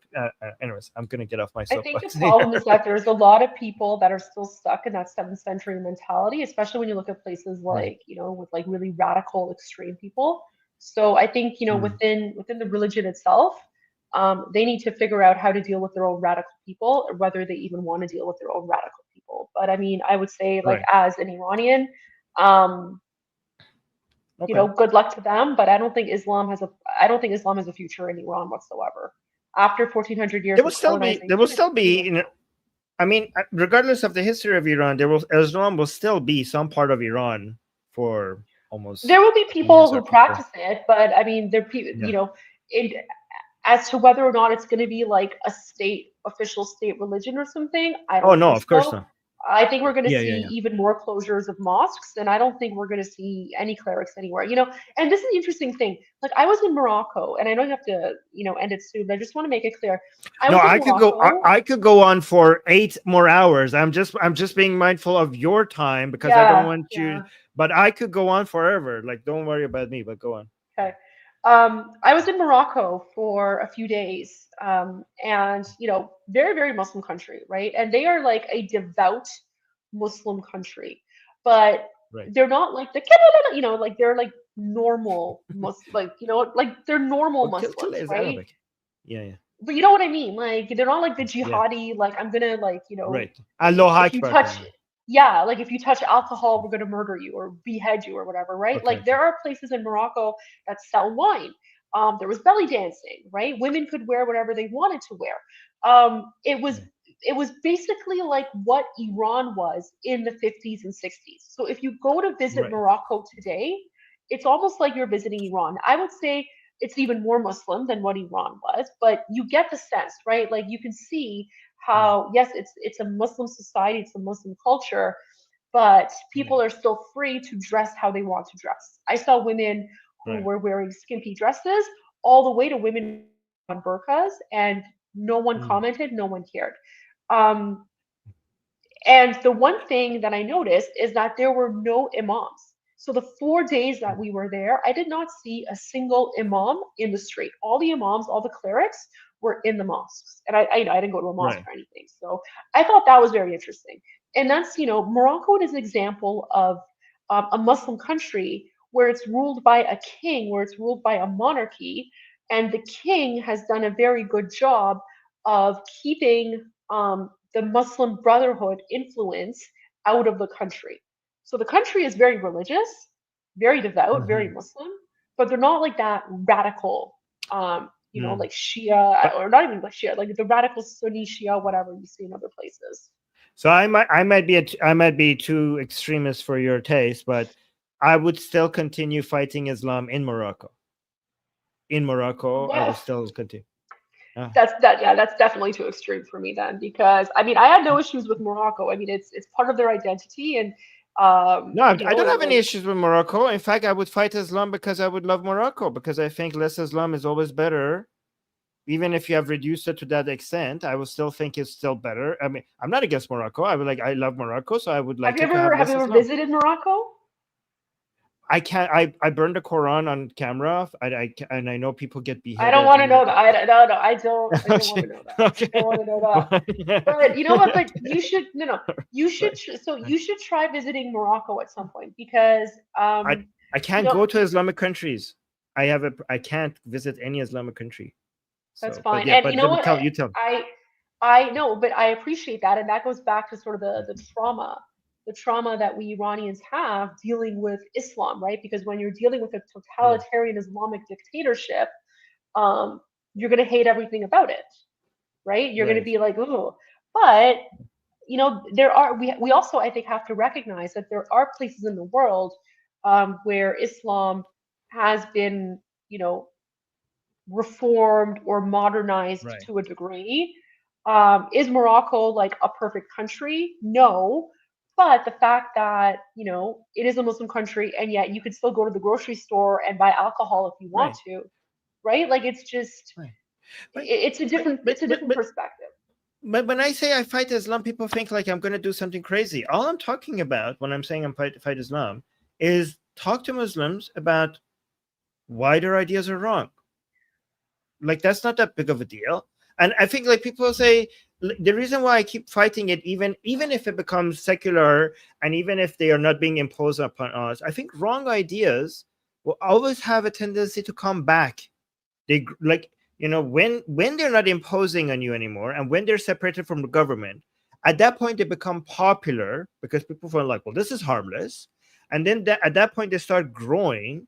anyways, I'm gonna get off my I think the soapbox. problem is that there's a lot of people that are still stuck in that 7th century mentality, especially when you look at places Right. like, with like really radical extreme people. So I think, Mm. within the religion itself, they need to figure out how to deal with their own radical people, or whether they even want to deal with their own radical people. But I mean, I would say, like, Right. as an Iranian, um, Okay. good luck to them. But I don't think Islam has a future in Iran whatsoever. After 1400 years There will of still be. There will colonization, still be. I mean, regardless of the history of Iran, Islam will still be some part of Iran for almost there will be people millions who of people. practice it, but I mean, Yeah. it, as to whether or not it's going to be like a official state religion or something, I Oh don't no, think of course so. not. I think we're going to Yeah, see yeah, yeah. even more closures of mosques, and I don't think we're going to see any clerics anywhere. And this is the interesting thing. Like, I was in Morocco, and I know you have to, end it soon, but I just want to make it clear. I No, was in I could go. Morocco. I could go on for 8 more hours. I'm just being mindful of your time because I don't Yeah, want you. yeah. But I could go on forever. Like, don't worry about me. But go on. Okay. I was in Morocco for a few days, and very, very Muslim country, right? And they are like a devout Muslim country, but Right. they're not like like they're like normal like they're normal Well, Killa Muslims, is right? Arabic. Yeah, yeah, But you know what I mean? Like, they're not like the yeah. jihadi, like, I'm gonna, like, Right. Allah if you Akbar touch, kind of. yeah, like, if you touch alcohol, we're gonna murder you or behead you or whatever, right? Okay. Like, there are places in Morocco that sell wine. There was belly dancing, right? Women could wear whatever they wanted to wear. It was Yeah. it was basically like what Iran was in the 50s and 60s. So if you go to visit Right. Morocco today, it's almost like you're visiting Iran. I would say it's even more Muslim than what Iran was, but you get the sense, right? Like, you can see Mm. how, yes, it's a Muslim society, it's a Muslim culture, but Right. people are still free to dress how they want to dress. I saw women who Right. were wearing skimpy dresses, all the way to women on burqas, and no one Mm. commented, no one cared. Um, and the one thing that I noticed is that there were no imams. So the 4 days that we were there, I did not see a single imam in the street. All the imams, all the clerics were in the mosques. And I didn't go to a mosque Right. or anything. So I thought that was very interesting. And that's, Morocco is an example of a Muslim country where it's ruled by a king, where it's ruled by a monarchy. and the king has done a very good job of keeping the Muslim Brotherhood influence out of the country. So the country is very religious, very devout, very Muslim, but they're not like that radical, like Shia, or not even like Shia, like the radical Sunni Shia, whatever you see in other places. So I might be too extremist for your taste, but I would still continue fighting Islam in Morocco. In Morocco, I would still continue. That's definitely too extreme for me then, because I mean I had no issues with Morocco. I mean it's part of their identity, and no, I don't have any issues with Morocco. In fact, I would fight Islam because I would love Morocco, because I think less Islam is always better. Even if you have reduced it to that extent, I would still think it's still better. I mean, I'm not against Morocco. I love Morocco, so I would like. Have you ever visited Morocco? I burned the Quran on camera, and I know people get beheaded. I don't want to know that. I don't want to know that. Okay. I don't want to know that. But you know what? But you should You should. So you should try visiting Morocco at some point, because I can't go to Islamic countries. I can't visit any Islamic country. That's fine. And you know what? You tell. I know, but I appreciate that, and that goes back to sort of the trauma that we Iranians have dealing with Islam, right? Because when you're dealing with a totalitarian Islamic dictatorship, you're going to hate everything about it, right? You're going to be like, ooh. But we also, I think, have to recognize that there are places in the world where Islam has been, reformed or modernized to a degree. Is Morocco like a perfect country? No. But the fact that, it is a Muslim country, and yet you could still go to the grocery store and buy alcohol if you want to, right? Like, it's just, it's a different perspective. But when I say I fight Islam, people think like I'm going to do something crazy. All I'm talking about when I'm saying I'm fight Islam is talk to Muslims about why their ideas are wrong. Like, that's not that big of a deal. And I think like people say the reason why I keep fighting it, even if it becomes secular and even if they are not being imposed upon us, I think wrong ideas will always have a tendency to come back. They when they're not imposing on you anymore, and when they're separated from the government, at that point they become popular because people feel like, well, this is harmless. And then at that point they start growing.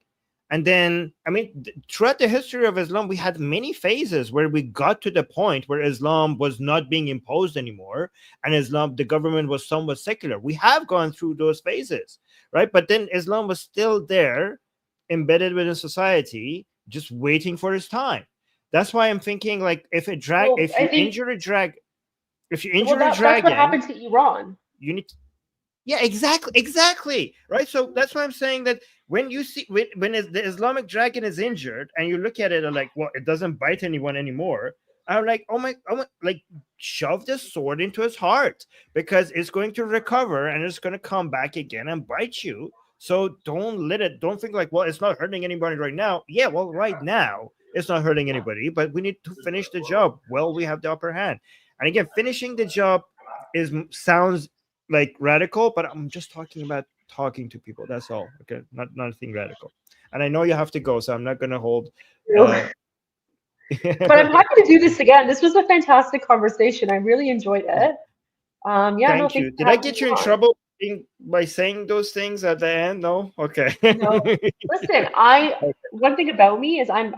And then, I mean, throughout the history of Islam, we had many phases where we got to the point where Islam was not being imposed anymore, and the government was somewhat secular. We have gone through those phases, right? But then Islam was still there, embedded within society, just waiting for its time. That's why I'm thinking, like, if you injure a dragon, that's what happened to Iran. You need. Yeah, exactly. Right. So that's why I'm saying that when you see when the Islamic dragon is injured and you look at it and like, well, it doesn't bite anyone anymore. I'm like, oh my, like, shove the sword into his heart, because it's going to recover and it's going to come back again and bite you. So don't think like, well, it's not hurting anybody right now. Yeah, well, right now it's not hurting anybody, but we need to finish the job. Well, we have the upper hand. And again, finishing the job sounds like radical, but I'm just talking about talking to people. That's all. Okay, not nothing radical. And I know you have to go, so I'm not going to hold. But I'm happy to do this again. This was a fantastic conversation. I really enjoyed it. Thank you. Did I get you in trouble by saying those things at the end? No. Okay. No. Listen, one thing about me is I'm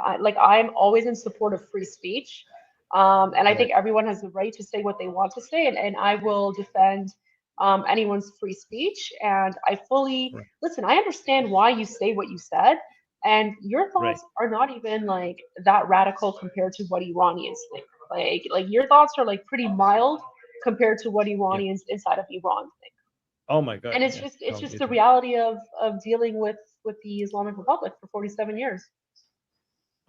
always in support of free speech, and I think everyone has the right to say what they want to say, and I will defend anyone's free speech. And I fully listen. I understand why you say what you said, and your thoughts are not even like that radical compared to what Iranians think. Like your thoughts are like pretty mild compared to what Iranians inside of Iran think. Oh my God! And it's just the reality of dealing with the Islamic Republic for 47 years.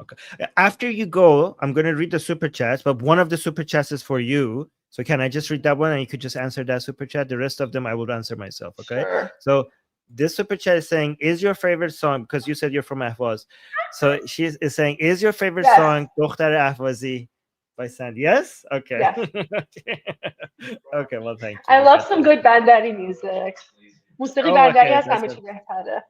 Okay. After you go, I'm going to read the super chats, but one of the super chats is for you. So can I just read that one and you could just answer that super chat? The rest of them I will answer myself. Okay. Sure. So this super chat is saying, is your favorite song, because you said you're from Ahvaz. So she is saying, is your favorite song Dokhtar Ahvazi by Sandy? Yes? Okay. Yes. Okay, well, thank you. I love some good Bandari music. موسیقی بندری از همه چی بهتره.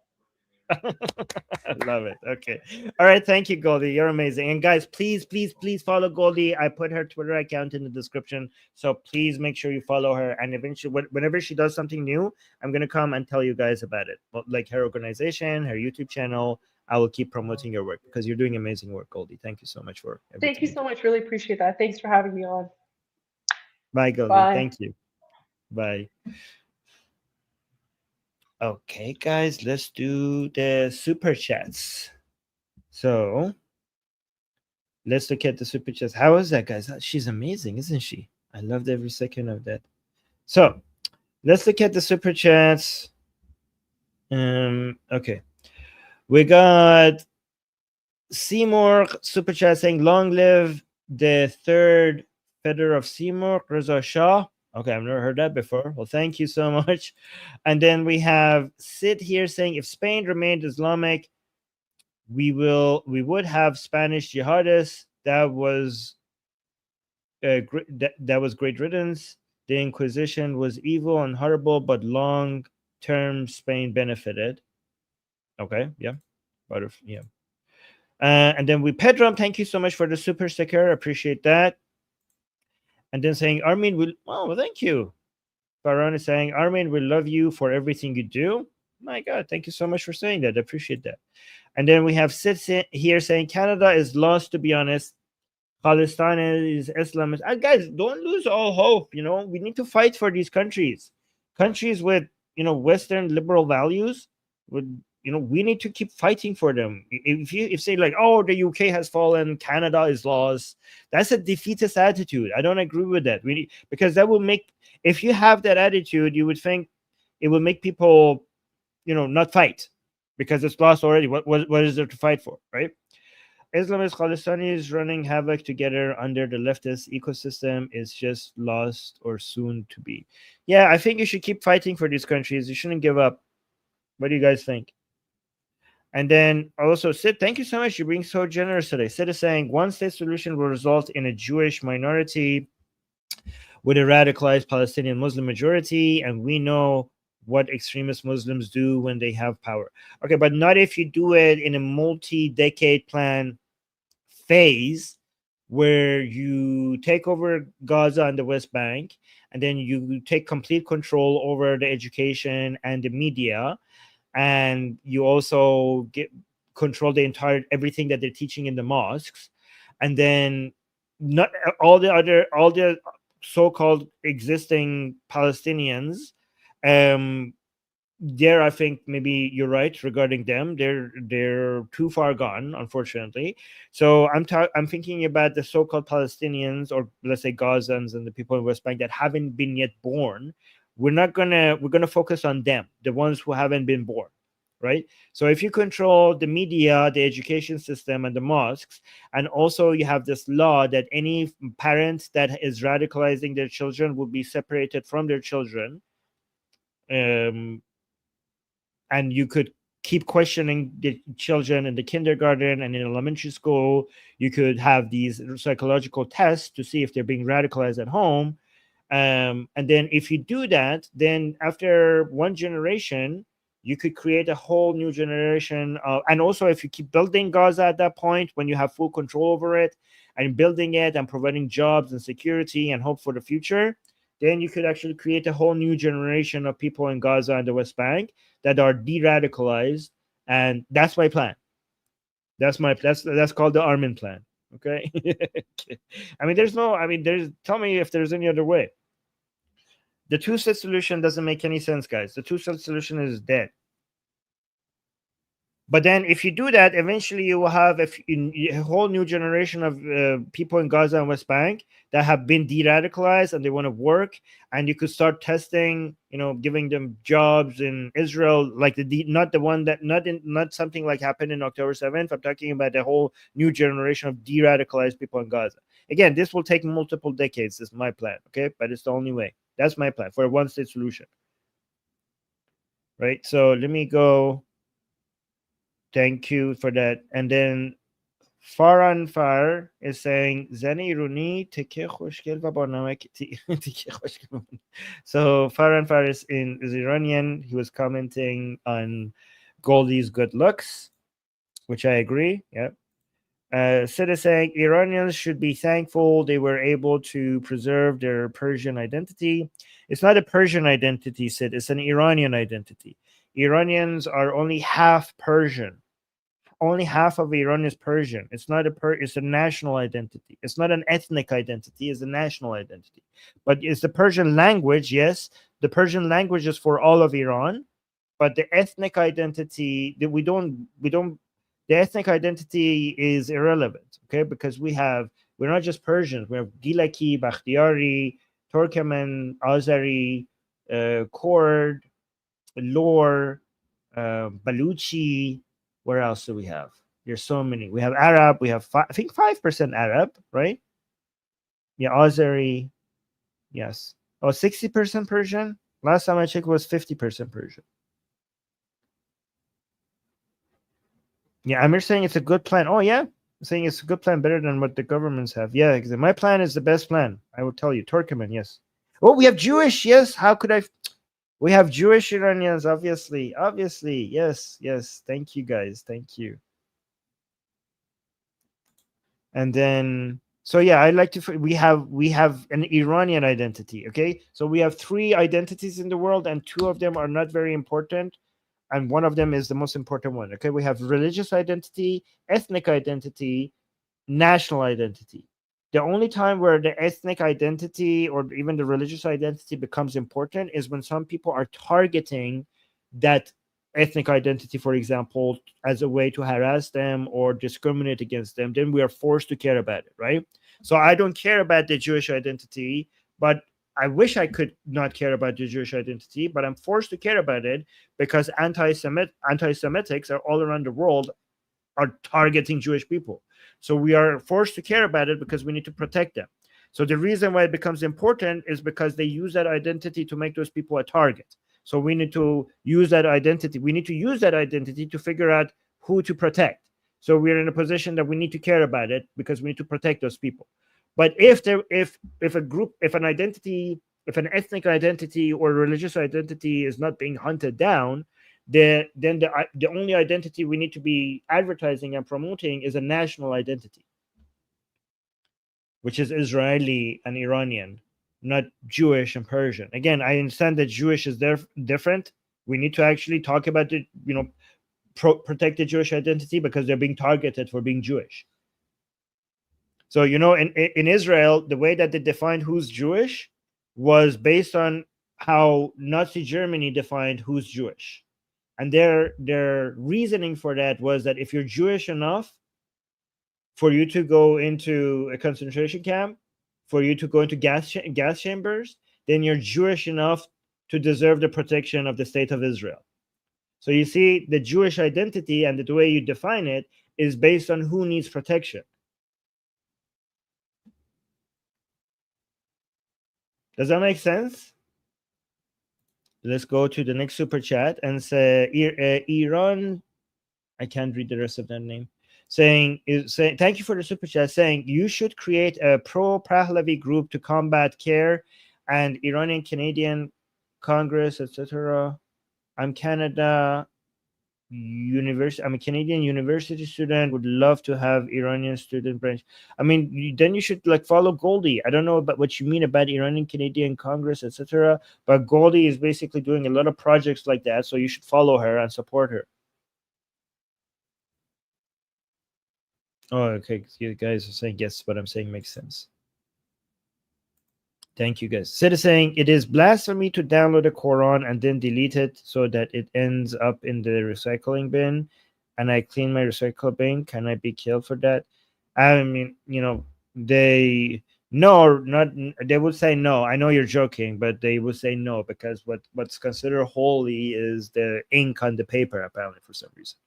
I love it. Okay. All right. Thank you, Goldie. You're amazing. And guys, please, please, please follow Goldie. I put her Twitter account in the description. So please make sure you follow her. And eventually, whenever she does something new, I'm going to come and tell you guys about it. Like her organization, her YouTube channel. I will keep promoting your work because you're doing amazing work, Goldie. Thank you so much for everything. Thank you so much. Really appreciate that. Thanks for having me on. Bye, Goldie. Bye. Thank you. Bye. Okay, guys, let's do the super chats. So let's look at the super chats. How is that, guys? She's amazing, isn't she? I loved every second of that. So let's look at the super chats. Okay. We got Seymour super chat saying, "Long live the third Feder of Seymour, Reza Shah." Okay, I've never heard that before. Well, thank you so much. And then we have Sid here saying, "If Spain remained Islamic, we would have Spanish jihadists. That was that was great riddance. The Inquisition was evil and horrible, but long term Spain benefited." Okay, yeah, yeah. And then we Pedram, thank you so much for the super sticker. Appreciate that. And then saying, "Armin will," oh, well, thank you. Baron is saying, "Armin, we love you for everything you do." My God, thank you so much for saying that. I appreciate that. And then we have Sid here saying, "Canada is lost, to be honest. Palestine is Islamist." Guys, don't lose all hope. We need to fight for these countries. Countries with, Western liberal values. We need to keep fighting for them. If say like, "Oh, the UK has fallen, Canada is lost," that's a defeatist attitude. I don't agree with that. Because that will make, if you have that attitude, you would think it will make people, not fight because it's lost already. What is there to fight for, right? Islamist Khalistanis running havoc together under the leftist ecosystem is just lost or soon to be. Yeah, I think you should keep fighting for these countries. You shouldn't give up. What do you guys think? And then also, Sid, thank you so much. You're being so generous today. Sid is saying, "One state solution will result in a Jewish minority with a radicalized Palestinian Muslim majority. And we know what extremist Muslims do when they have power." Okay, but not if you do it in a multi-decade plan phase where you take over Gaza and the West Bank, and then you take complete control over the education and the media, and you also control the entire everything that they're teaching in the mosques, and then not all the so-called existing Palestinians. There, I think maybe you're right regarding them. They're too far gone, unfortunately. So I'm thinking about the so-called Palestinians, or let's say Gazans and the people in West Bank that haven't been yet born. We're gonna focus on them, the ones who haven't been born, right? So if you control the media, the education system, and the mosques, and also you have this law that any parent that is radicalizing their children will be separated from their children, and you could keep questioning the children in the kindergarten and in elementary school. You could have these psychological tests to see if they're being radicalized at home. And then if you do that, then after one generation, you could create a whole new generation. And also, if you keep building Gaza at that point, when you have full control over it and building it and providing jobs and security and hope for the future, then you could actually create a whole new generation of people in Gaza and the West Bank that are de-radicalized. And that's my plan. That's called the Armin plan. Okay. Tell me if there's any other way. The two-state solution doesn't make any sense, guys. The two-state solution is dead. But then if you do that, eventually you will have a whole new generation of people in Gaza and West Bank that have been de-radicalized and they want to work. And you could start testing, giving them jobs in Israel, like not something like happened in October 7th. I'm talking about the whole new generation of de-radicalized people in Gaza. Again, this will take multiple decades. This is my plan, okay? But it's the only way. That's my plan for a one-state solution. Right? So let me go. Thank you for that. And then Farhan Far is saying, "Zani Runi teke khoshgel va ba namak tike khoshgel." So Farhan Far is Iranian. He was commenting on Goldie's good looks, which I agree. Yeah. Sid is saying Iranians should be thankful they were able to preserve their Persian identity. It's not a Persian identity, Sid. It's an Iranian identity. Iranians are only half Persian. Only half of Iran is Persian. It's not it's a national identity. It's not an ethnic identity. It's a national identity. But it's the Persian language. Yes, the Persian language is for all of Iran, but the ethnic identity that we don't the ethnic identity is irrelevant. Okay, because we're not just Persians. We have Gilaki, Bakhtiari, Turkmen, Azeri, Kurd, Lor, Baluchi. Where else do we have? There's so many. We have Arab. We have I think 5% Arab, right? Yeah, Azeri. Yes. Oh, 60% Persian. Last time I checked, it was 50% Persian. Yeah, Amir saying it's a good plan. Oh yeah, I'm saying it's a good plan, better than what the governments have. Yeah, because my plan is the best plan. I will tell you, Turkmen. Yes. Oh, we have Jewish. Yes. How could I? We have Jewish Iranians, obviously. Obviously, yes, yes. Thank you, guys. Thank you. And then, so yeah, I like to. We have an Iranian identity. Okay, so we have 3 identities in the world, and 2 of them are not very important, and one of them is the most important one. Okay, we have religious identity, ethnic identity, national identity. The only time where the ethnic identity or even the religious identity becomes important is when some people are targeting that ethnic identity, for example, as a way to harass them or discriminate against them. Then we are forced to care about it, right? So I don't care about the Jewish identity, but I wish I could not care about the Jewish identity, but I'm forced to care about it because anti-Semitics are all around the world are targeting Jewish people. So we are forced to care about it because we need to protect them. So the reason why it becomes important is because they use that identity to make those people a target. So we need to use that identity. We need to use that identity to figure out who to protect. So we're in a position that we need to care about it because we need to protect those people. But if an ethnic identity or religious identity is not being hunted down, then the only identity we need to be advertising and promoting is a national identity, which is Israeli and Iranian, not Jewish and Persian. Again, I understand that Jewish is different. We need to actually talk about the, protect the Jewish identity because they're being targeted for being Jewish. So, in Israel, the way that they defined who's Jewish was based on how Nazi Germany defined who's Jewish. And their reasoning for that was that if you're Jewish enough for you to go into a concentration camp, for you to go into gas chambers, then you're Jewish enough to deserve the protection of the state of Israel. So you see, the Jewish identity and the way you define it is based on who needs protection. Does that make sense? Let's go to the next super chat and say Iran. I can't read the rest of that name. Saying thank you for the super chat. Saying you should create a pro Pahlavi group to combat CARE and Iranian Canadian Congress, etc. I'm a Canadian university student. Would love to have Iranian student branch. I mean, then you should follow Goldie. I don't know about what you mean about Iranian Canadian Congress, etc. But Goldie is basically doing a lot of projects like that, so you should follow her and support her. Oh, okay. You guys are saying yes. What I'm saying makes sense. Thank you, guys. Sid is saying it is blasphemy to download the Quran and then delete it so that it ends up in the recycling bin, and I clean my recycle bin. Can I be killed for that? I mean, they would say no. I know you're joking, but they would say no because what's considered holy is the ink on the paper, apparently, for some reason.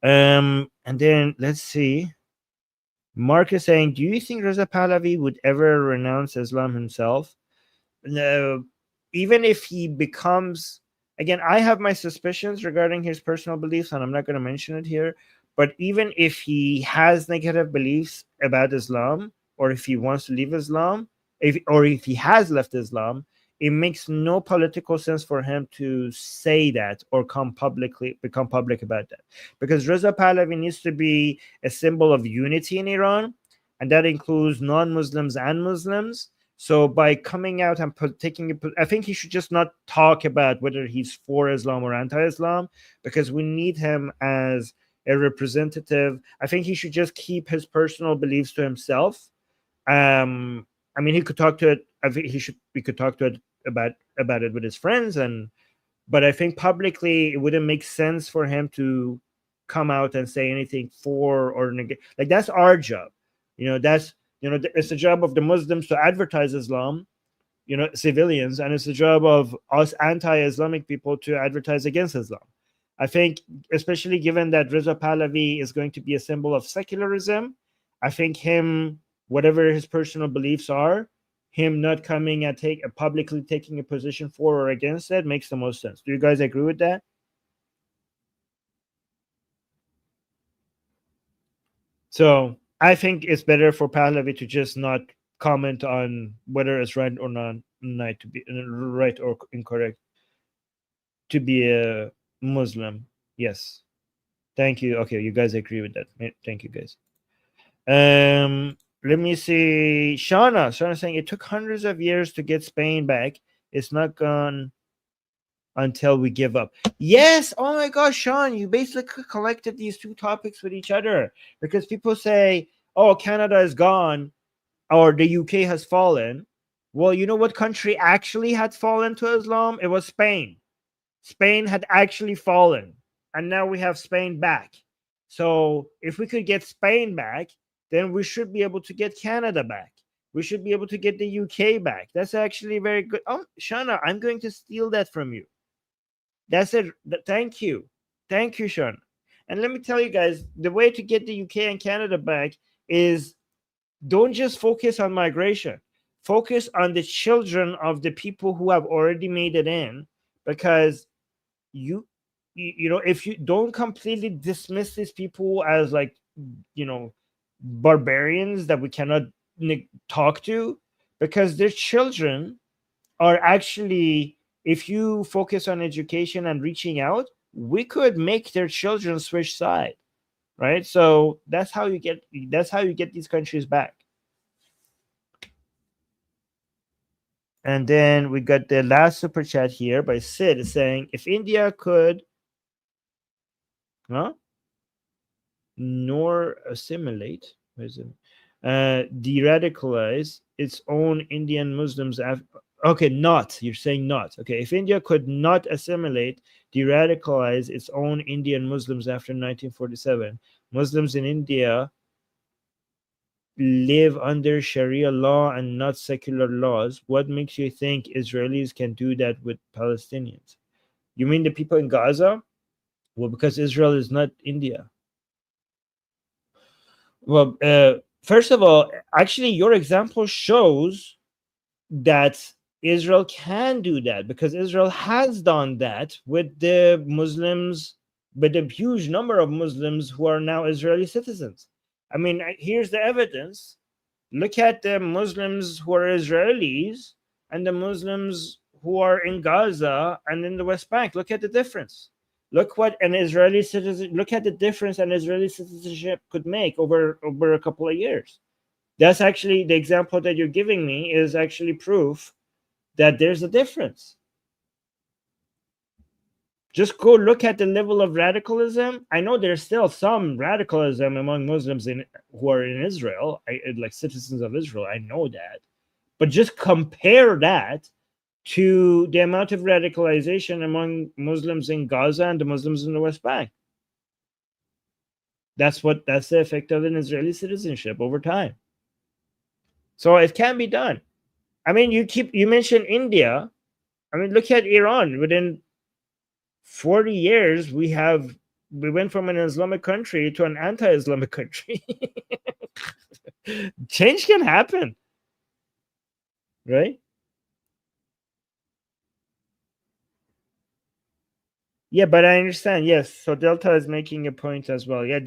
And then let's see. Mark is saying, do you think Reza Pahlavi would ever renounce Islam himself? No. Even if he becomes, again, I have my suspicions regarding his personal beliefs, and I'm not going to mention it here. But even if he has negative beliefs about Islam, or if he wants to leave Islam, if he has left Islam, it makes no political sense for him to say that or become public about that, because Reza Pahlavi needs to be a symbol of unity in Iran, and that includes non-Muslims and Muslims. So by coming out and I think he should just not talk about whether he's for Islam or anti-Islam, because we need him as a representative. I think he should just keep his personal beliefs to himself. I mean, he could talk to it. I think we could talk to it about it with his friends, but I think publicly it wouldn't make sense for him to come out and say anything for or negate. Like, that's our job. It's the job of the Muslims to advertise Islam, civilians, and it's the job of us anti-Islamic people to advertise against Islam. I think, especially given that Reza Pahlavi is going to be a symbol of secularism, I think him, whatever his personal beliefs are, him not coming and publicly taking a position for or against it makes the most sense. Do you guys agree with that? So I think it's better for Pahlavi to just not comment on whether it's right or not to be right or incorrect to be a Muslim. Yes. Thank you. Okay, you guys agree with that. Thank you, guys. Let me see. Shauna saying it took hundreds of years to get Spain back. It's not gone until we give up. Yes. Oh my gosh, Sean, you basically collected these two topics with each other, because people say, oh, Canada is gone or the UK has fallen. Well, you know what country actually had fallen to Islam? It was Spain. Spain had actually fallen, and now we have Spain back. So if we could get Spain back, then we should be able to get Canada back. We should be able to get the UK back. That's actually very good. Oh, Shauna, I'm going to steal that from you. That's it. Thank you. Thank you, Shauna. And let me tell you guys, the way to get the UK and Canada back is, don't just focus on migration. Focus on the children of the people who have already made it in, because if you don't completely dismiss these people as barbarians that we cannot talk to, because their children are actually, if you focus on education and reaching out, we could make their children switch side, right? So that's how you get these countries back. And then we got the last super chat here by Sid saying, if India could nor assimilate, de-radicalize its own Indian Muslims. You're saying not. Okay, if India could not assimilate, de-radicalize its own Indian Muslims after 1947, Muslims in India live under Sharia law and not secular laws. What makes you think Israelis can do that with Palestinians? You mean the people in Gaza? Well, because Israel is not India. Well, first of all, actually, your example shows that Israel can do that, because Israel has done that with the Muslims, with a huge number of Muslims who are now Israeli citizens. I mean, here's the evidence. Look at the Muslims who are Israelis and the Muslims who are in Gaza and in the West Bank. Look at the difference. Look what an Israeli citizen, look at the difference an Israeli citizenship could make over a couple of years. That's actually the example that you're giving me is actually proof that there's a difference. Just go look at the level of radicalism. I know there's still some radicalism among Muslims who are in Israel, like citizens of Israel. I know that. But just compare that to the amount of radicalization among Muslims in Gaza and the Muslims in the West Bank. That's the effect of an Israeli citizenship over time. So it can be done. I mean, you mentioned India. I mean, look at Iran. Within 40 years, we went from an Islamic country to an anti-Islamic country. Change can happen, right? Yeah, but I understand. Yes, so Delta is making a point as well. Yeah,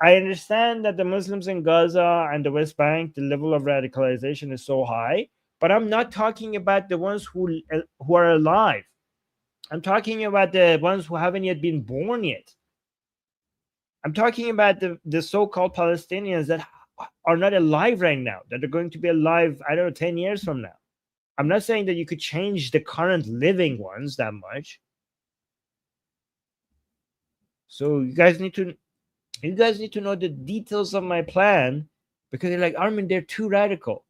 I understand that the Muslims in Gaza and the West Bank, the level of radicalization is so high, But I'm not talking about the ones who are alive. I'm talking about the ones who haven't yet been born yet. I'm talking about the so-called Palestinians that are not alive right now, that are going to be alive, I don't know, 10 years from now. I'm not saying that you could change the current living ones that much. So you guys need to know the details of my plan, because they're like, Armin, they're too radical.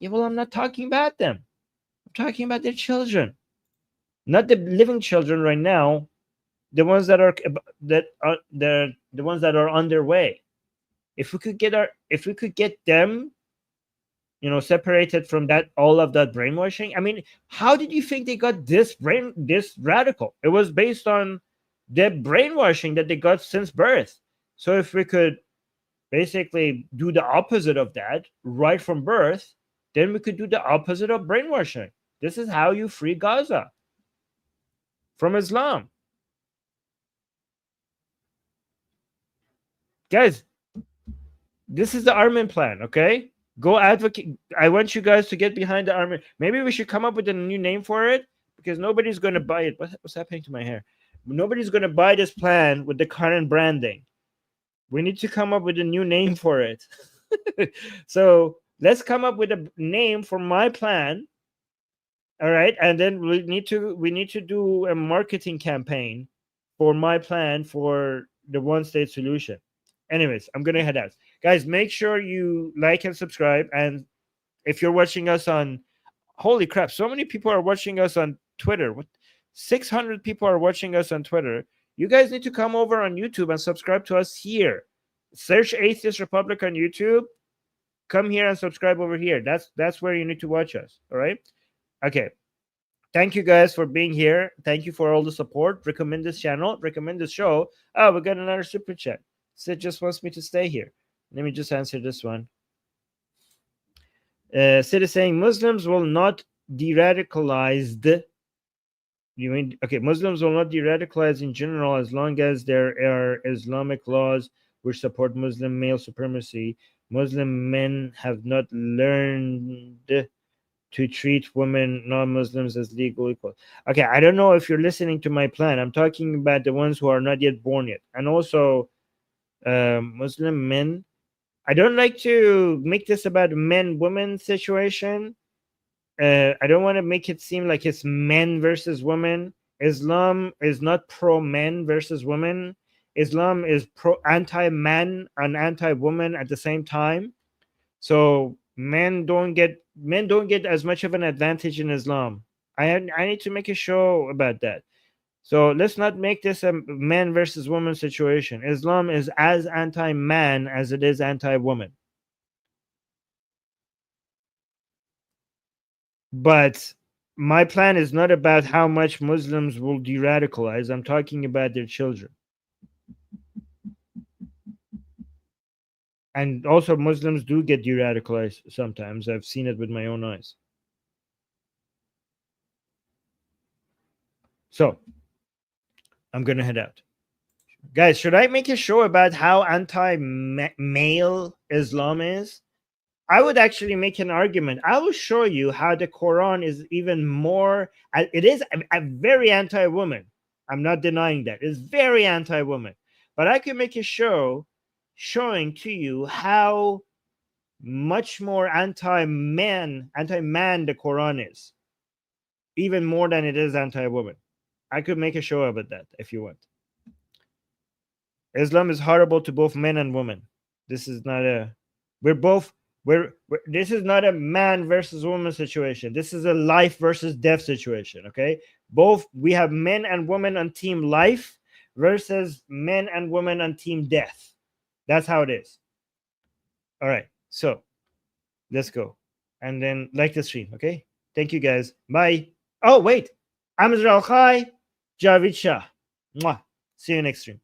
Yeah, well, I'm not talking about them. I'm talking about their children, not the living children right now. The ones that are the ones that are on their way. If we could get them, separated from all of that brainwashing. I mean, how did you think they got this radical? It was based on the brainwashing that they got since birth. So if we could basically do the opposite of that right from birth, then we could do the opposite of brainwashing. This is how you free Gaza from Islam. Guys, this is the Armin plan, okay? Go advocate. I want you guys to get behind the Armin. Maybe we should come up with a new name for it, because nobody's going to buy it. What's happening to my hair? Nobody's going to buy this plan with the current branding. We need to come up with a new name for it. So let's come up with a name for my plan. All right, and then we need to do a marketing campaign for my plan for the one-state solution. Anyways, I'm gonna head out, guys. Make sure you like and subscribe. And if you're watching us on, holy crap, so many people are watching us on Twitter. What, 600 people are watching us on Twitter. You guys need to come over on YouTube and subscribe to us here. Search Atheist Republic on YouTube. Come here and subscribe over here. That's where you need to watch us. All right. Okay. Thank you guys for being here. Thank you for all the support. Recommend this channel. Recommend this show. Oh, we got another super chat. Sid just wants me to stay here. Let me just answer this one. Sid is saying Muslims will not de-radicalized. You mean, okay, Muslims will not de-radicalize in general as long as there are Islamic laws which support Muslim male supremacy. Muslim men have not learned to treat women, non-Muslims, as legal equal. Okay, I don't know if you're listening to my plan. I'm talking about the ones who are not yet born yet. And also Muslim men. I don't like to make this about men-women situation. I don't want to make it seem like it's men versus women. Islam is not pro-men versus women. Islam is anti-man and anti-woman at the same time. So men don't get as much of an advantage in Islam. I need to make a show about that. So let's not make this a man versus woman situation. Islam is as anti-man as it is anti-woman. But my plan is not about how much Muslims will de-radicalize. I'm talking about their children. And also Muslims do get de-radicalized sometimes. I've seen it with my own eyes. So I'm going to head out. Guys, should I make a show about how anti-male Islam is? I would actually make an argument. I will show you how the Quran is even more. It is a very anti-woman. I'm not denying that. It's very anti-woman. But I can make a show showing to you how much more anti-man the Quran is. Even more than it is anti-woman. I could make a show about that if you want. Islam is horrible to both men and women. This is not a this is not a man versus woman situation. This is a life versus death situation. Okay, we have men and women on team life versus men and women on team death. That's how it is. All right, so let's go and then like the stream. Okay, thank you guys. Bye. Oh wait, I'm Israel Chai, Javid Shah. Mwah. See you next stream.